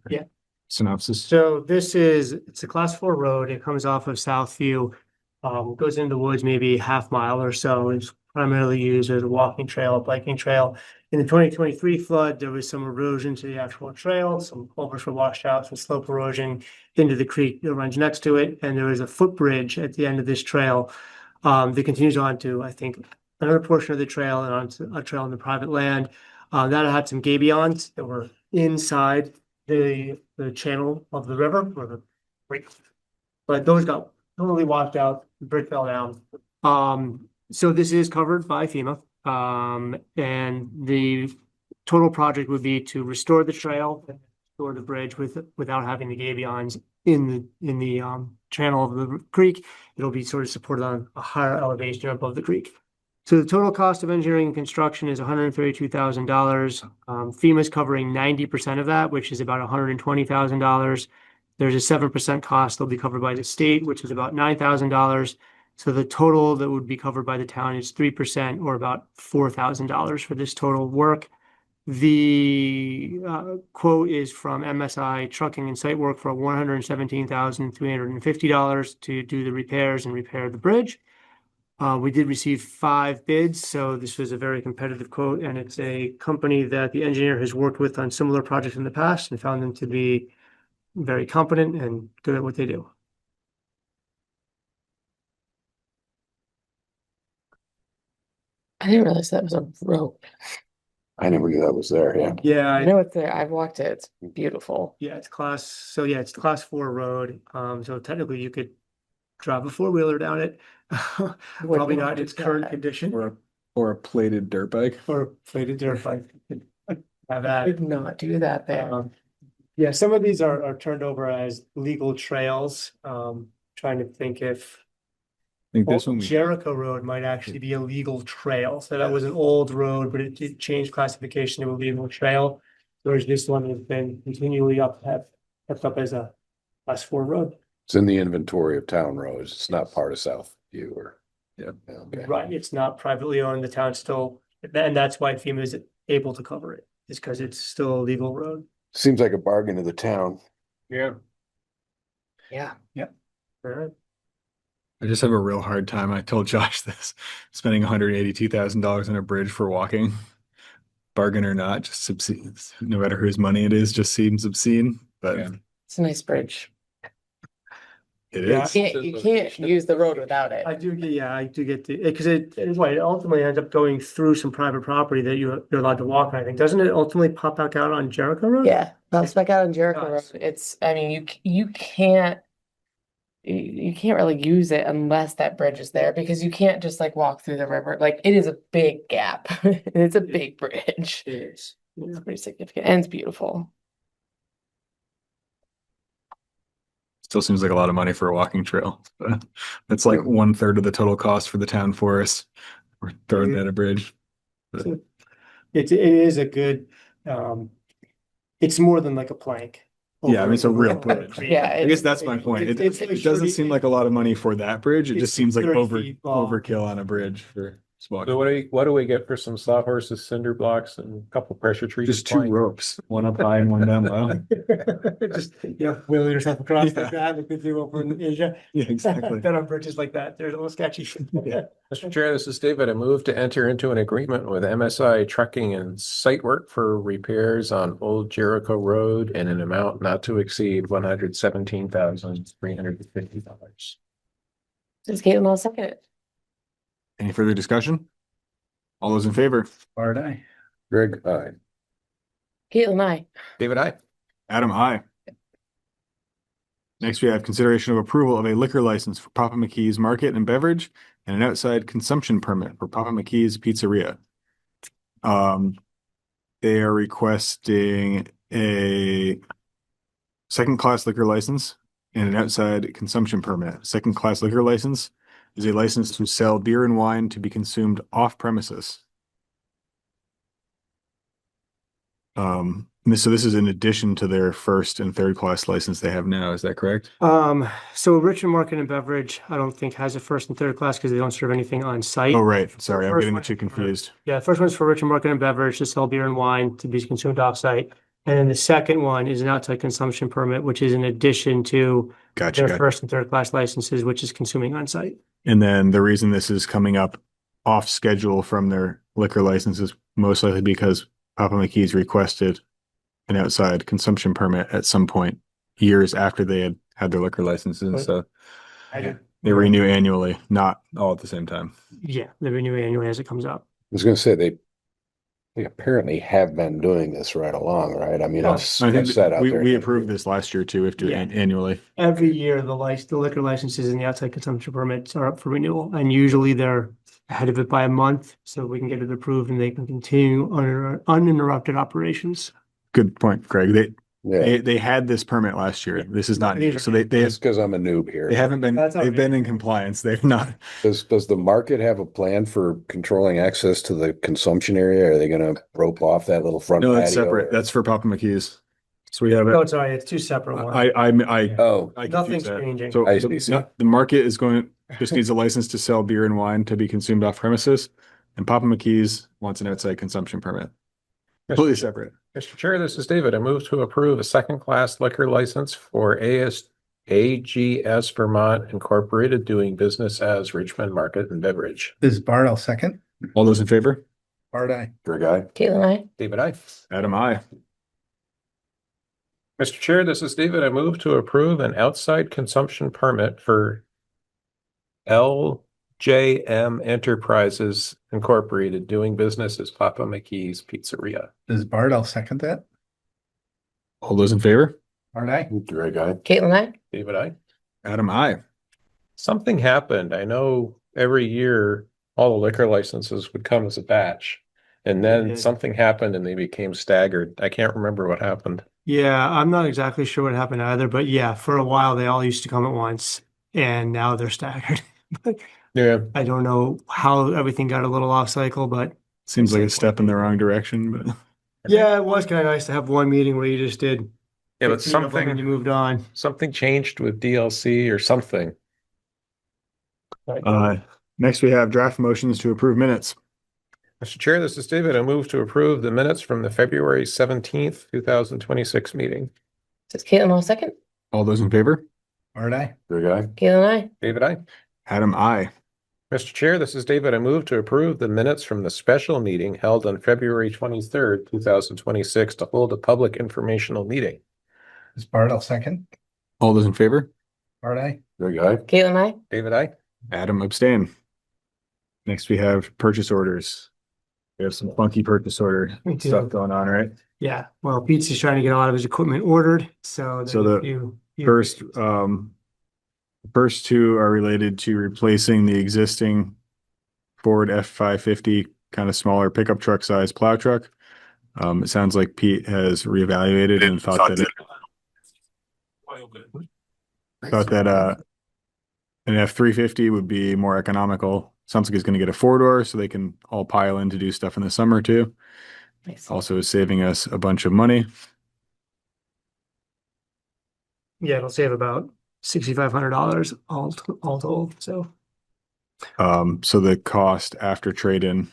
A: synopsis.
D: So it's a class 4 road. It comes off of Southview, goes into the woods maybe half mile or so. It's primarily used as a walking trail, a biking trail. In the 2023 flood, there was some erosion to the actual trail. Some culverts were washed out, some slope erosion into the creek that runs next to it. And there was a footbridge at the end of this trail that continues on to, I think, another portion of the trail and onto a trail on the private land. That had some gabions that were inside the channel of the river or the creek, but those got totally washed out. The bridge fell down. So this is covered by FEMA, and the total project would be to restore the trail, and restore the bridge without having the gabions in the channel of the creek. It'll be sort of supported on a higher elevation above the creek. So the total cost of engineering and construction is $132,000. FEMA's covering 90% of that, which is about $120,000. There's a 7% cost that'll be covered by the state, which is about $9,000. So the total that would be covered by the town is 3%, or about $4,000 for this total work. The quote is from MSI Trucking and Site Work for $117,350 to do the repairs and repair the bridge. We did receive 5 bids, so this was a very competitive quote, and it's a company that the engineer has worked with on similar projects in the past and found them to be very competent and good at what they do.
B: I didn't realize that was a road.
E: I never knew that was there, yeah.
D: Yeah,
B: I know it's there. I've walked it. It's beautiful.
D: Yeah, it's class 4 road. So technically you could drive a 4-wheeler down it. Probably not in its current condition.
A: Or a plated dirt bike.
D: Or a plated dirt bike. Have
B: I
D: that.
B: did not do that there.
D: Yeah, some of these are turned over as legal trails. Trying to think if
A: I think this one
D: Old Jericho Road might actually be a legal trail. So that was an old road, but it did change classification to a legal trail. Whereas this one has been continually kept up as a class 4 road.
E: It's in the inventory of town roads. It's not part of Southview or, yeah, okay.
D: Right, it's not privately owned. The town still, and that's why FEMA is able to cover it, is because it's still a legal road.
E: Seems like a bargain to the town.
G: Yeah.
B: Yeah.
D: All right.
A: I just have a real hard time. I told Josh this, spending $182,000 on a bridge for walking. bargain or not, just obscene. No matter whose money it is, just seems obscene, but
B: It's a nice bridge.
A: it
D: Yeah.
A: is.
B: You can't use the road without it.
D: I do get the, because it ultimately ends up going through some private property that you're allowed to walk on, I think. Doesn't it ultimately pop back out on Jericho Road?
B: Yeah, pops back out on Jericho Road.
D: Nice.
B: It's, I mean, you can't really use it unless that bridge is there because you can't just like walk through the river. Like it is a big gap. It's a big bridge.
D: It is.
B: It's pretty significant and it's beautiful.
A: Still seems like a lot of money for a walking trail. But it's like 1/3 of the total cost for the town forest. We're throwing at a bridge. But
D: It is a good, it's more than like a plank.
A: yeah, I mean, it's a real
D: over-
A: bridge.
B: Yeah,
A: I guess that's my point. It
D: it's like
A: doesn't
D: 30
A: seem like a lot of money for that bridge. It
D: It's
A: just seems like
D: 30 feet long.
A: overkill on a bridge for small.
H: So what do we get for some sawhorses, cinder blocks, and a couple pressure treated
A: Just 2
H: planks?
A: ropes, one up high and one down low.
D: Just, wheel yourself across
A: Yeah.
D: like that, like we do over in Asia.
A: Yeah, exactly.
D: Then on bridges like that, they're a little sketchy.
A: Yeah.
H: Mr. Chair, this is David. I move to enter into an agreement with MSI Trucking and Site Work for repairs on Old Jericho Road in an amount not to exceed $117,350.
B: Just Caitlin, I'll second it.
A: Any further discussion? All those in favor?
G: Bart, aye.
H: Greg, aye.
B: Caitlin, I.
H: David, aye.
A: Adam, aye. Next, we have consideration of approval of a liquor license for Papa McKee's Market and Beverage and an outside consumption permit for Papa McKee's Pizzeria. They are requesting a second-class liquor license and an outside consumption permit. Second-class liquor license is a license to sell beer and wine to be consumed off premises. So this is in addition to their first and third class license they have now. Is that correct?
D: So Richmond Market and Beverage, I don't think has a first and third class because they don't serve anything on site.
A: Oh, right. Sorry, I'm
D: First
A: getting the
D: one-
A: two confused.
D: Yeah, the first one's for Richmond Market and Beverage to sell beer and wine to be consumed off-site. And then the second one is an outside consumption permit, which is in addition to
A: Gotcha.
D: their first and third class licenses, which is consuming on-site.
A: And then the reason this is coming up off schedule from their liquor license is most likely because Papa McKee's requested an outside consumption permit at some point years after they had their liquor licenses. So they renew annually, not all at the same time.
D: Yeah, they renew annually as it comes up.
E: I was gonna say they apparently have been doing this right along, right? I mean,
D: Oh,
E: I've
A: I think
E: said out there.
A: we approved this last year too. We have to
D: Yeah.
A: annually.
D: Every year, the liquor licenses and the outside consumption permits are up for renewal, and usually they're ahead of it by a month, so we can get it approved and they can continue uninterrupted operations.
A: Good point, Craig.
E: Yeah,
A: They had this permit last year. This is not new. So they
E: it's because I'm a noob here.
A: haven't been,
D: That's all
A: they've
D: right.
A: been in compliance. They've not.
E: Does the market have a plan for controlling access to the consumption area? Are they gonna rope off that little front
A: No,
E: patio?
A: that's separate.
E: or-
A: That's for Papa McKee's. So we have
D: No,
A: it.
D: sorry, it's two separate ones.
A: I
E: Oh,
A: confused
D: Nothing's
A: that.
D: changing.
A: So
E: I
A: the,
E: see.
A: the market just needs a license to sell beer and wine to be consumed off premises. And Papa McKee's wants an outside consumption permit. Completely separate.
H: Mr. Chair, this is David. I move to approve a second-class liquor license for AGS Vermont Incorporated doing business as Richmond Market and Beverage.
G: This is Bart, I'll second.
A: All those in favor?
G: Bart, aye.
E: Greg, aye.
B: Caitlin, I.
H: David, aye.
A: Adam, aye.
H: Mr. Chair, this is David. I move to approve an outside consumption permit for LJM Enterprises Incorporated doing business as Papa McKee's Pizzeria.
G: This is Bart, I'll second that.
A: All those in favor?
G: Bart, aye.
E: Greg, aye.
B: Caitlin, I.
H: David, aye.
A: Adam, aye.
H: Something happened. I know every year all the liquor licenses would come as a batch. And then
D: did.
H: something happened and they became staggered. I can't remember what happened.
D: Yeah, I'm not exactly sure what happened either, but yeah, for a while they all used to come at once and now they're staggered.
H: Yeah.
D: I don't know how everything got a little off cycle, but
A: Seems like a step in the wrong direction, but
D: yeah, it was kind of nice to have one meeting where you just did.
H: Yeah, but
D: clean up them and you moved on.
H: something changed with DLC or something.
A: next we have draft motions to approve minutes.
H: Mr. Chair, this is David. I move to approve the minutes from the February 17th, 2026 meeting.
B: Just Caitlin, I'll second.
A: All those in favor?
G: Bart, aye.
E: Greg, aye.
B: Caitlin, I.
H: David, aye.
A: Adam, aye.
H: Mr. Chair, this is David. I move to approve the minutes from the special meeting held on February 23rd, 2026 to hold a public informational meeting.
G: Ms. Bart, I'll second.
A: All those in favor?
G: Bart, aye.
E: Greg, aye.
B: Caitlin, I.
H: David, aye.
A: Adam, abstain. Next, we have purchase orders. We have some funky purchase order
D: Me too.
A: stuff going on, right?
D: Yeah, well, Pete's just trying to get a lot of his equipment ordered, so.
A: So
D: there's a
A: the
D: few-
A: first two are related to replacing the existing Ford F-550, kind of smaller pickup truck size plow truck. It sounds like Pete has reevaluated and thought that an F-350 would be more economical. Sounds like he's going to get a four-door so they can all pile in to do stuff in the summer too.
B: Nice.
A: Also is saving us a bunch of money.
D: Yeah, it'll save about $6,500 all told, so.
A: So the cost after trade-in,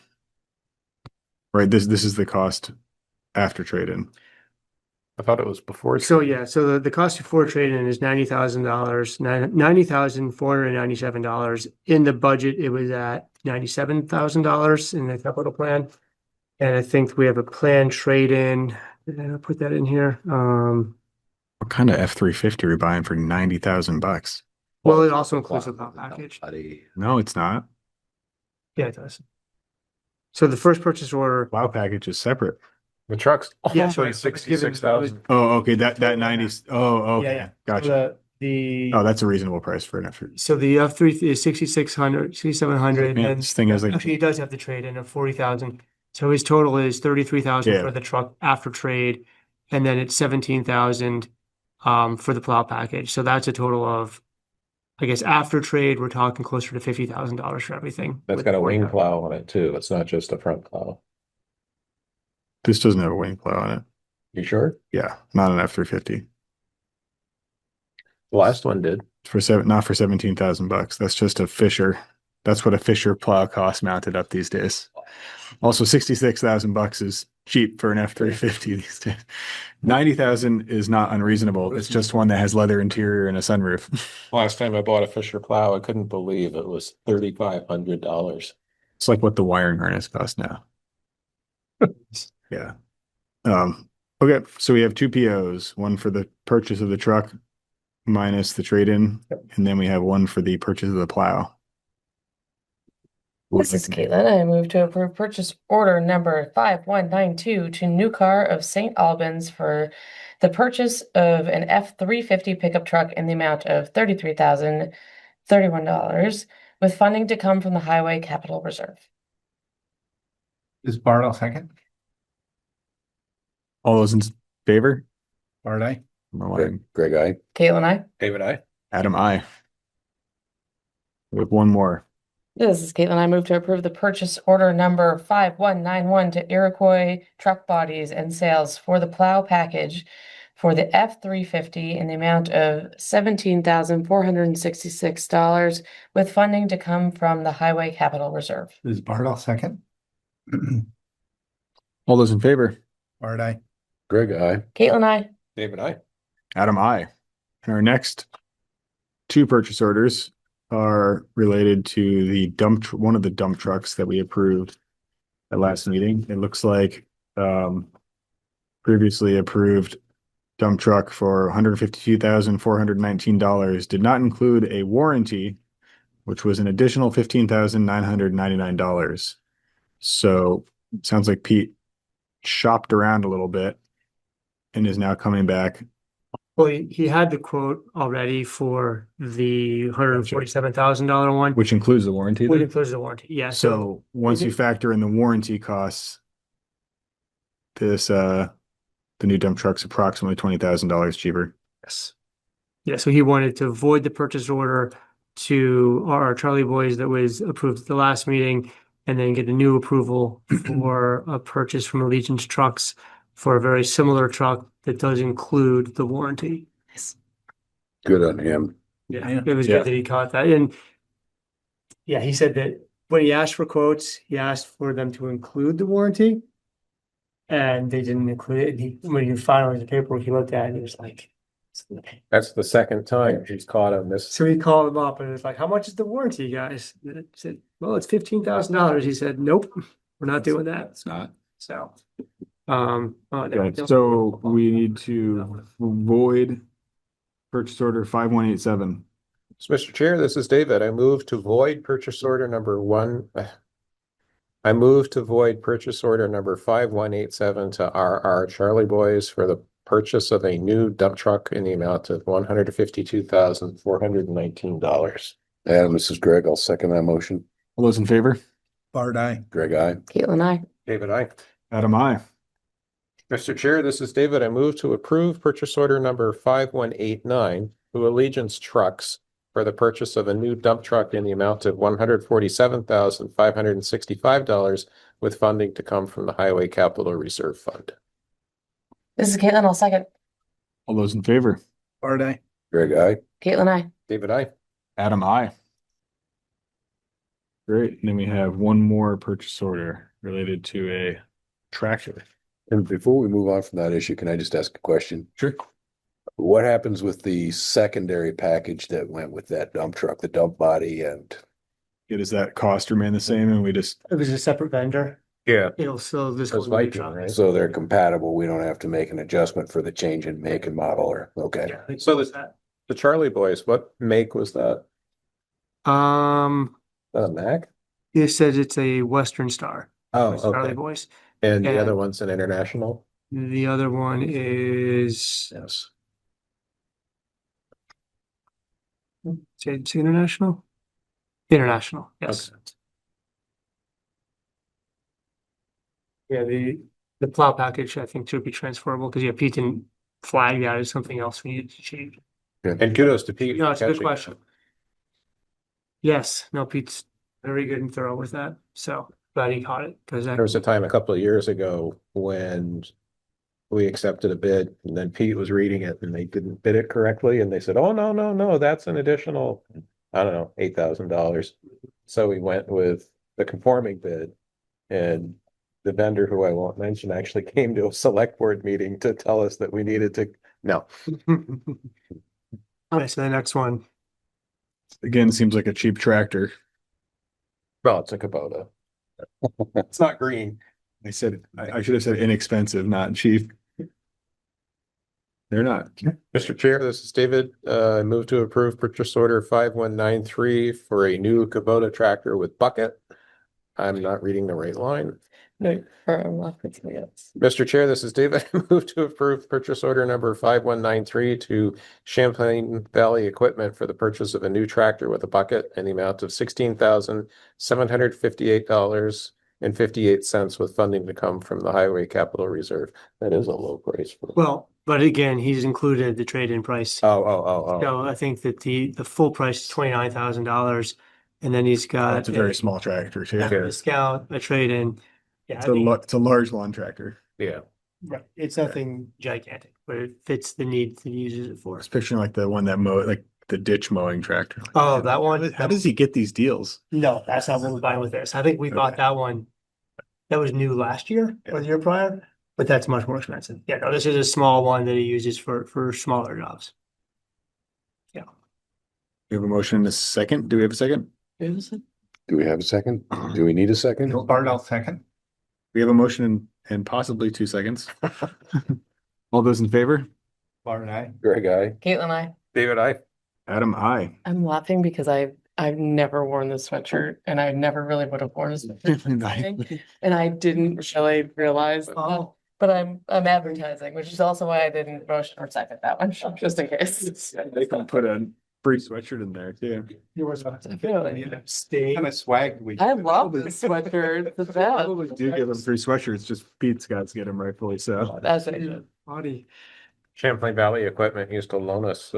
A: right? This is the cost after trade-in.
H: I thought it was before.
D: So yeah, so the cost before trade-in is $90,000, $90,497. In the budget, it was at $97,000 in the capital plan. And I think we have a planned trade-in. Did I put that in here?
A: What kind of F-350 are we buying for $90,000?
D: Well, it also includes a plow package.
A: No, it's not.
D: Yeah, it does. So the first purchase order.
A: Plow package is separate.
H: The truck's
D: Yeah,
H: only 66,000.
A: Oh, okay. That 90. Oh, okay.
D: Yeah.
A: Gotcha.
D: The
A: Oh, that's a reasonable price for an F-350.
D: so the F3 is 6,600, 6,700.
A: Yeah,
D: And
A: this thing has like
D: actually, he does have the trade-in of 40,000. So his total is 33,000
A: Yeah.
D: for the truck after trade, and then it's 17,000 for the plow package. So that's a total of, I guess, after trade, we're talking closer to $50,000 for everything.
H: That's
D: with
H: got a wing
D: 40,000.
H: plow on it too. It's not just a front plow.
A: This doesn't have a wing plow on it.
H: You sure?
A: Yeah, not an F-350.
H: The last one did.
A: Not for $17,000. That's just a Fisher. That's what a Fisher plow costs mounted up these days. Also, $66,000 is cheap for an F-350 these days. 90,000 is not unreasonable. It's just one that has leather interior and a sunroof.
H: Last time I bought a Fisher plow, I couldn't believe it was $3,500.
A: It's like what the wiring harness costs now. Yeah. Okay, so we have two POs, one for the purchase of the truck minus the trade-in, and then we have one for the purchase of the plow.
B: This is Caitlin. I move to approve purchase order number 5192 to New Car of St. Albans for the purchase of an F-350 pickup truck in the amount of $33,031 with funding to come from the Highway Capital Reserve.
G: Ms. Bart, I'll second.
A: All those in favor?
G: Bart, aye.
E: Greg, aye.
B: Caitlin, I.
H: David, aye.
A: Adam, aye. We have one more.
B: This is Caitlin. I move to approve the purchase order number 5191 to Iroquois Truck Bodies and Sales for the plow package for the F-350 in the amount of $17,466 with funding to come from the Highway Capital Reserve.
G: Ms. Bart, I'll second.
A: All those in favor?
G: Bart, aye.
E: Greg, aye.
B: Caitlin, I.
H: David, aye.
A: Adam, aye. And our next two purchase orders are related to the one of the dump trucks that we approved at last meeting. It looks like previously approved dump truck for $152,419 did not include a warranty, which was an additional $15,999. So it sounds like Pete shopped around a little bit and is now coming back.
D: Well, he had the quote already for the $147,000 one.
A: Which includes the warranty?
D: Which
A: then?
D: includes the warranty, yeah.
A: So once you factor in the warranty costs, this the new dump truck's approximately $20,000 cheaper.
D: Yes. Yeah, so he wanted to void the purchase order to our Charlie Boys that was approved at the last meeting and then get a new approval for a purchase from Allegiance Trucks for a very similar truck that does include the warranty.
E: Good on him.
D: Yeah, it was good that he caught that. And yeah, he said that when he asked for quotes, he asked for them to include the warranty. And they didn't include it. And when he finalized the paperwork, he looked at it and he was like,
H: That's the second time he's caught on this.
D: So we called him up and it's like, how much is the warranty, guys? And I said, well, it's $15,000. He said, nope, we're not doing that.
A: It's not.
D: So,
A: Okay, so we need to void purchase order 5187.
H: So, Mr. Chair, this is David. I move to void purchase order number one. I move to void purchase order number 5187 to RR Charlie Boys for the purchase of a new dump truck in the amount of $152,419.
E: And this is Greg. I'll second that motion.
A: All those in favor?
L: Bart, aye.
E: Greg, aye.
B: Caitlin, I.
H: David, aye.
A: Adam, I.
H: Mr. Chair, this is David. I move to approve purchase order number 5189 to Allegiance Trucks for the purchase of a new dump truck in the amount of $147,565 with funding to come from the Highway Capital Reserve Fund.
B: This is Caitlin, I'll second.
A: All those in favor?
L: Bart, aye.
E: Greg, aye.
B: Caitlin, I.
H: David, aye.
A: Adam, I. Great. And then we have one more purchase order related to a tractor.
E: And before we move on from that issue, can I just ask a question?
A: Sure.
E: What happens with the secondary package that went with that dump truck, the dump body and?
A: Does that cost remain the same and we just?
D: it was a separate vendor.
H: Yeah.
D: It'll still this
H: That's
D: whole new
H: Viking,
D: truck.
H: right?
E: So they're compatible. We don't have to make an adjustment for the change in make and model or, okay.
D: Yeah, I think
H: So
D: that.
H: The Charlie Boys, what make was that? Mac?
D: It says it's a Western Star.
H: Oh,
D: Charlie
H: okay.
D: Boys.
H: And the
D: And-
H: other one's an international?
D: The other one is
E: Yes.
D: it's international. International, yes. Yeah, the plow package I think should be transferable because Pete didn't flag that as something else we needed to change.
H: And kudos to Pete.
D: No,
H: for
D: it's a good
H: catching
D: question. Yes, no, Pete's very good and thorough with that. So glad he caught it because
H: There was a time a couple of years ago when we accepted a bid and then Pete was reading it and they didn't bid it correctly and they said, oh, no, that's an additional, I don't know, $8,000. So we went with the conforming bid and the vendor, who I won't mention, actually came to a select board meeting to tell us that we needed to, no.
D: Okay, so the next one.
A: Again, seems like a cheap tractor.
H: Well, it's a Kubota. It's not green.
A: I said, I should have said inexpensive, not cheap. They're not.
H: Mr. Chair, this is David. I move to approve purchase order 5193 for a new Kubota tractor with bucket. I'm not reading the right line.
B: No,
H: Mr. Chair, this is David. I move to approve purchase order number 5193 to Champlain Valley Equipment for the purchase of a new tractor with a bucket in the amount of $16,758.58 with funding to come from the Highway Capital Reserve. That is a low price.
D: Well, but again, he's included the trade-in price.
H: Oh.
D: So I think that the full price is $29,000, and then he's got
A: It's a very small tractor too.
D: a discount, a trade-in. Yeah, I think-
A: It's a large lawn tractor.
H: Yeah.
D: right. It's nothing gigantic, but it fits the need that he uses it
A: I
D: for.
A: was picturing like the one that like the ditch mowing tractor.
D: Oh, that one?
A: How does he get these deals?
D: No, that's not what we're buying with this. I think we bought that one. That was new last year or the year prior, but that's much more expensive. Yeah, no, this is a small one that he uses for smaller jobs.
A: We have a motion in a second. Do we have a second?
E: Do we have a second? Do we need a second?
G: Bart, I'll second.
A: We have a motion and possibly 2 seconds. All those in favor?
G: Bart and I.
E: Greg, aye.
B: Caitlin, I.
H: David, I.
A: Adam, aye.
B: I'm laughing because I've never worn this sweatshirt and I never really would have worn this sweatshirt. And I didn't really realize.
D: Oh.
B: But I'm advertising, which is also why I didn't motion or second that one, just in case.
A: They can put a free sweatshirt in there too.
G: Kind of swag we.
B: I love this sweatshirt. It's the best.
A: Probably do give them free sweatshirts, just Pete's got to get them rightfully so.
B: That's it.
D: Body.
H: Champlain Valley Equipment used to loan us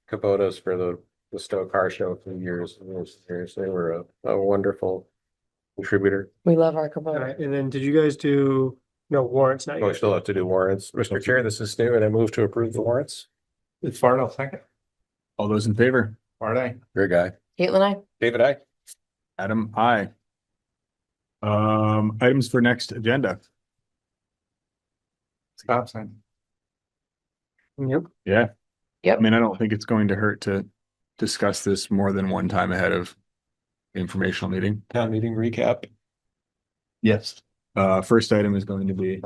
H: Kubotas for the Stowe Car Show for years and years and years. They were a wonderful contributor.
B: We love our
D: All
B: Kubota.
D: right, and then did you guys do, no, warrants, not
H: We
D: yet?
H: still have to do warrants. Mr. Chair, this is David. I move to approve the warrants.
G: It's Bart, I'll second.
A: All those in favor?
G: Bart, I.
E: Greg, aye.
B: Caitlin, I.
H: David, I.
A: Adam, aye. Items for next agenda.
G: Stop sign.
D: Yep.
A: Yeah.
B: Yep.
A: I mean, I don't think it's going to hurt to discuss this more than one time ahead of the informational meeting.
H: Town meeting recap.
G: Yes.
A: First item is going to be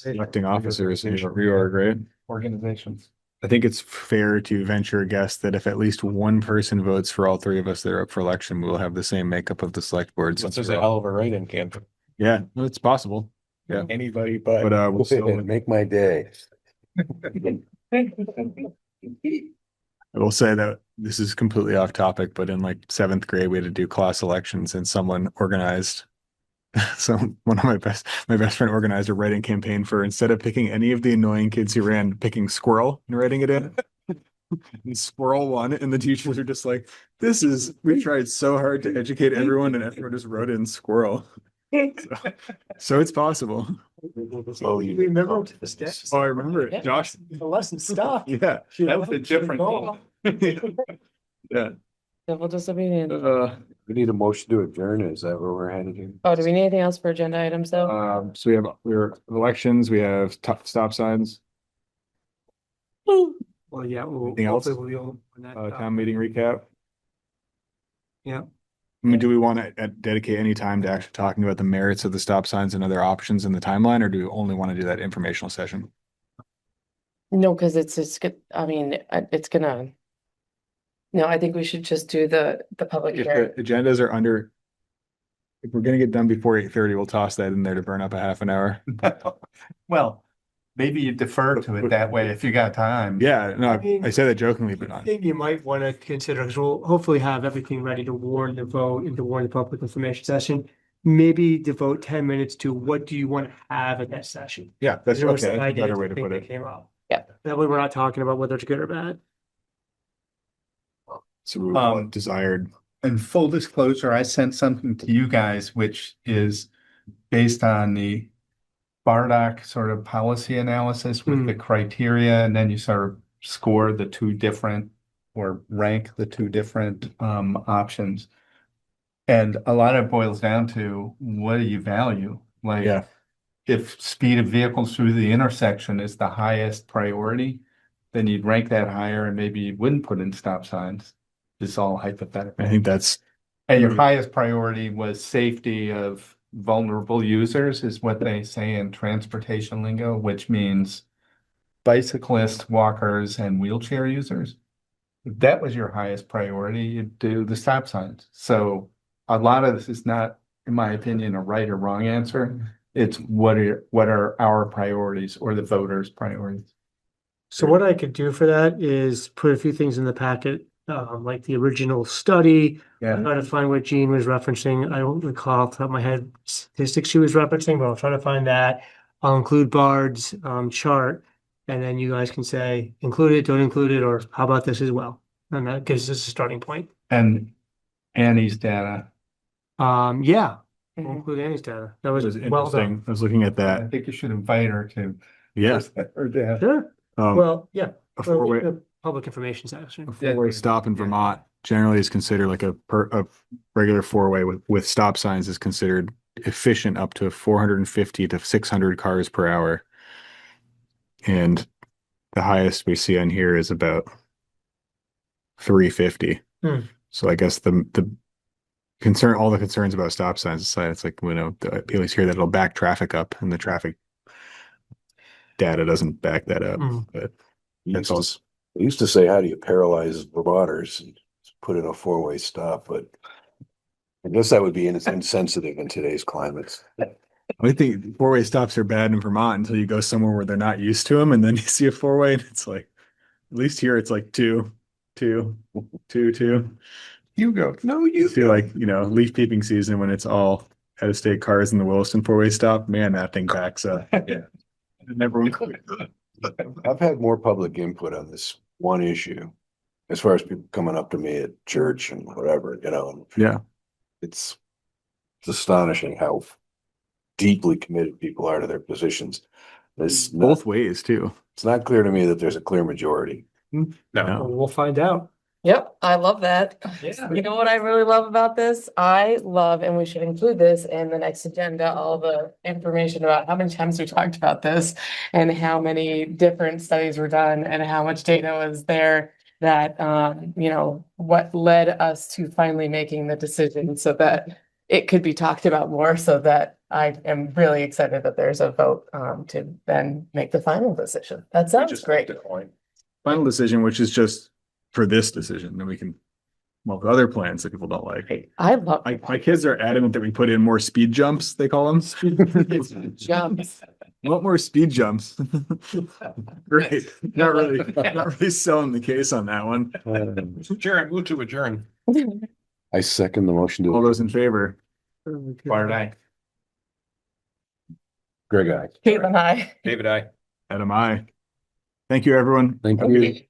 A: electing officers in reorg, right?
G: Organizations.
A: I think it's fair to venture a guess that if at least one person votes for all three of us that are up for election, we'll have the same makeup of the select board.
H: This is a hell of a write-in campaign.
A: Yeah, it's possible. Yeah.
H: Anybody but.
A: We'll still
E: Make my day.
A: I will say that this is completely off topic, but in like 7th grade, we had to do class elections and someone organized. So one of my best friend organized a writing campaign for, instead of picking any of the annoying kids who ran, picking squirrel and writing it in. And squirrel won, and the teachers are just like, we tried so hard to educate everyone and everyone just wrote in squirrel. So it's possible.
D: Oh, you remember the steps?
A: Oh, I remember it. Josh.
D: The lesson stopped.
A: Yeah.
G: That was a different goal.
A: Yeah.
B: Civil disobedience.
E: We need a motion to adjourn. Is that where we're headed here?
B: Oh, do we need anything else for agenda items though?
A: So we have elections, we have stop signs,
D: Well, yeah.
A: anything else? Town meeting recap.
D: Yeah.
A: I mean, do we want to dedicate any time to actually talking about the merits of the stop signs and other options in the timeline, or do we only want to do that informational session?
B: No, because it's good. I mean, it's gonna. No, I think we should just do the public
A: If
B: hearing.
A: the agendas are under, if we're gonna get done before 8:30, we'll toss that in there to burn up a half an hour.
G: Well, maybe you defer to it that way if you got time.
A: Yeah, no, I say that jokingly, but
D: I
A: not.
D: think you might want to consider, because we'll hopefully have everything ready to warn the vote and to warn the public information session. Maybe devote 10 minutes to what do you want to have at that session?
A: Yeah, that's
D: There were
A: okay.
D: some
A: That's a
D: ideas
A: better way
D: I
A: to
D: think
A: put
D: that
A: it.
D: Came up.
B: Yeah.
D: That way we're not talking about whether it's good or bad.
A: So we want desired.
G: And full disclosure, I sent something to you guys, which is based on the Bardock sort of policy analysis with the criteria, and then you sort of score the two different or rank the two different options. And a lot of it boils down to what do you value? Like,
A: Yeah.
G: if speed of vehicles through the intersection is the highest priority, then you'd rank that higher and maybe you wouldn't put in stop signs. It's all hypothetical.
A: I think that's.
G: And your highest priority was safety of vulnerable users, is what they say in transportation lingo, which means bicyclists, walkers, and wheelchair users. If that was your highest priority, you'd do the stop signs. So a lot of this is not, in my opinion, a right or wrong answer. It's what are our priorities or the voters' priorities.
D: So what I could do for that is put a few things in the packet, like the original study.
G: Yeah.
D: Try to find what Jean was referencing. I don't recall off the top of my head statistics she was referencing, but I'll try to find that. I'll include Bard's chart, and then you guys can say include it, don't include it, or how about this as well? And that gives us a starting point.
G: And Annie's data.
D: Yeah, we'll include Annie's data. That was well
A: Interesting.
D: done.
A: I was looking at
G: I
A: that.
G: think you should invite her to.
A: Yeah.
G: Or data.
D: Sure. Well, yeah.
A: A
D: Well,
A: four-way,
D: the public information section.
A: a four-way stop in Vermont generally is considered like a regular four-way with stop signs is considered efficient up to 450 to 600 cars per hour. And the highest we see on here is about 350. So I guess the all the concerns about stop signs aside, it's like, the appeals here that it'll back traffic up, and the traffic data doesn't back that up. But that's all.
E: They used to say, how do you paralyze Vermonters? And put in a four-way stop, but I guess that would be insensitive in today's climate.
A: I think four-way stops are bad in Vermont until you go somewhere where they're not used to them, and then you see a four-way, and it's like, at least here it's like two.
G: You go. No,
A: You feel like, leaf peeping season when it's all out-of-state cars in the Williston four-way stop. Man, that thing backs up. Yeah. Never.
E: I've had more public input on this one issue, as far as people coming up to me at church and whatever,
A: Yeah.
E: It's astonishing how deeply committed people are to their positions. It's
A: both ways too.
E: It's not clear to me that there's a clear majority.
D: No, we'll find out.
B: Yep, I love that.
G: Yeah.
B: You know what I really love about this? I love, and we should include this in the next agenda, all the information about how many times we talked about this and how many different studies were done and how much data was there that, you know, what led us to finally making the decision so that it could be talked about more, so that I am really excited that there's a vote, to then make the final decision. That sounds great.
A: Final decision, which is just for this decision, then we can come up with other plans that people don't like.
B: I love
A: My kids are adamant that we put in more speed jumps, they call them.
B: jumps.
A: Want more speed jumps? Great. Not really selling the case on that one.
S: Adjourn, move to adjourn.
E: I second the motion to.
A: All those in favor?
G: Bart, aye.
E: Greg, aye.
B: Caitlin, hi.
S: David, I.
A: Adam, I. Thank you, everyone.
E: Thank you.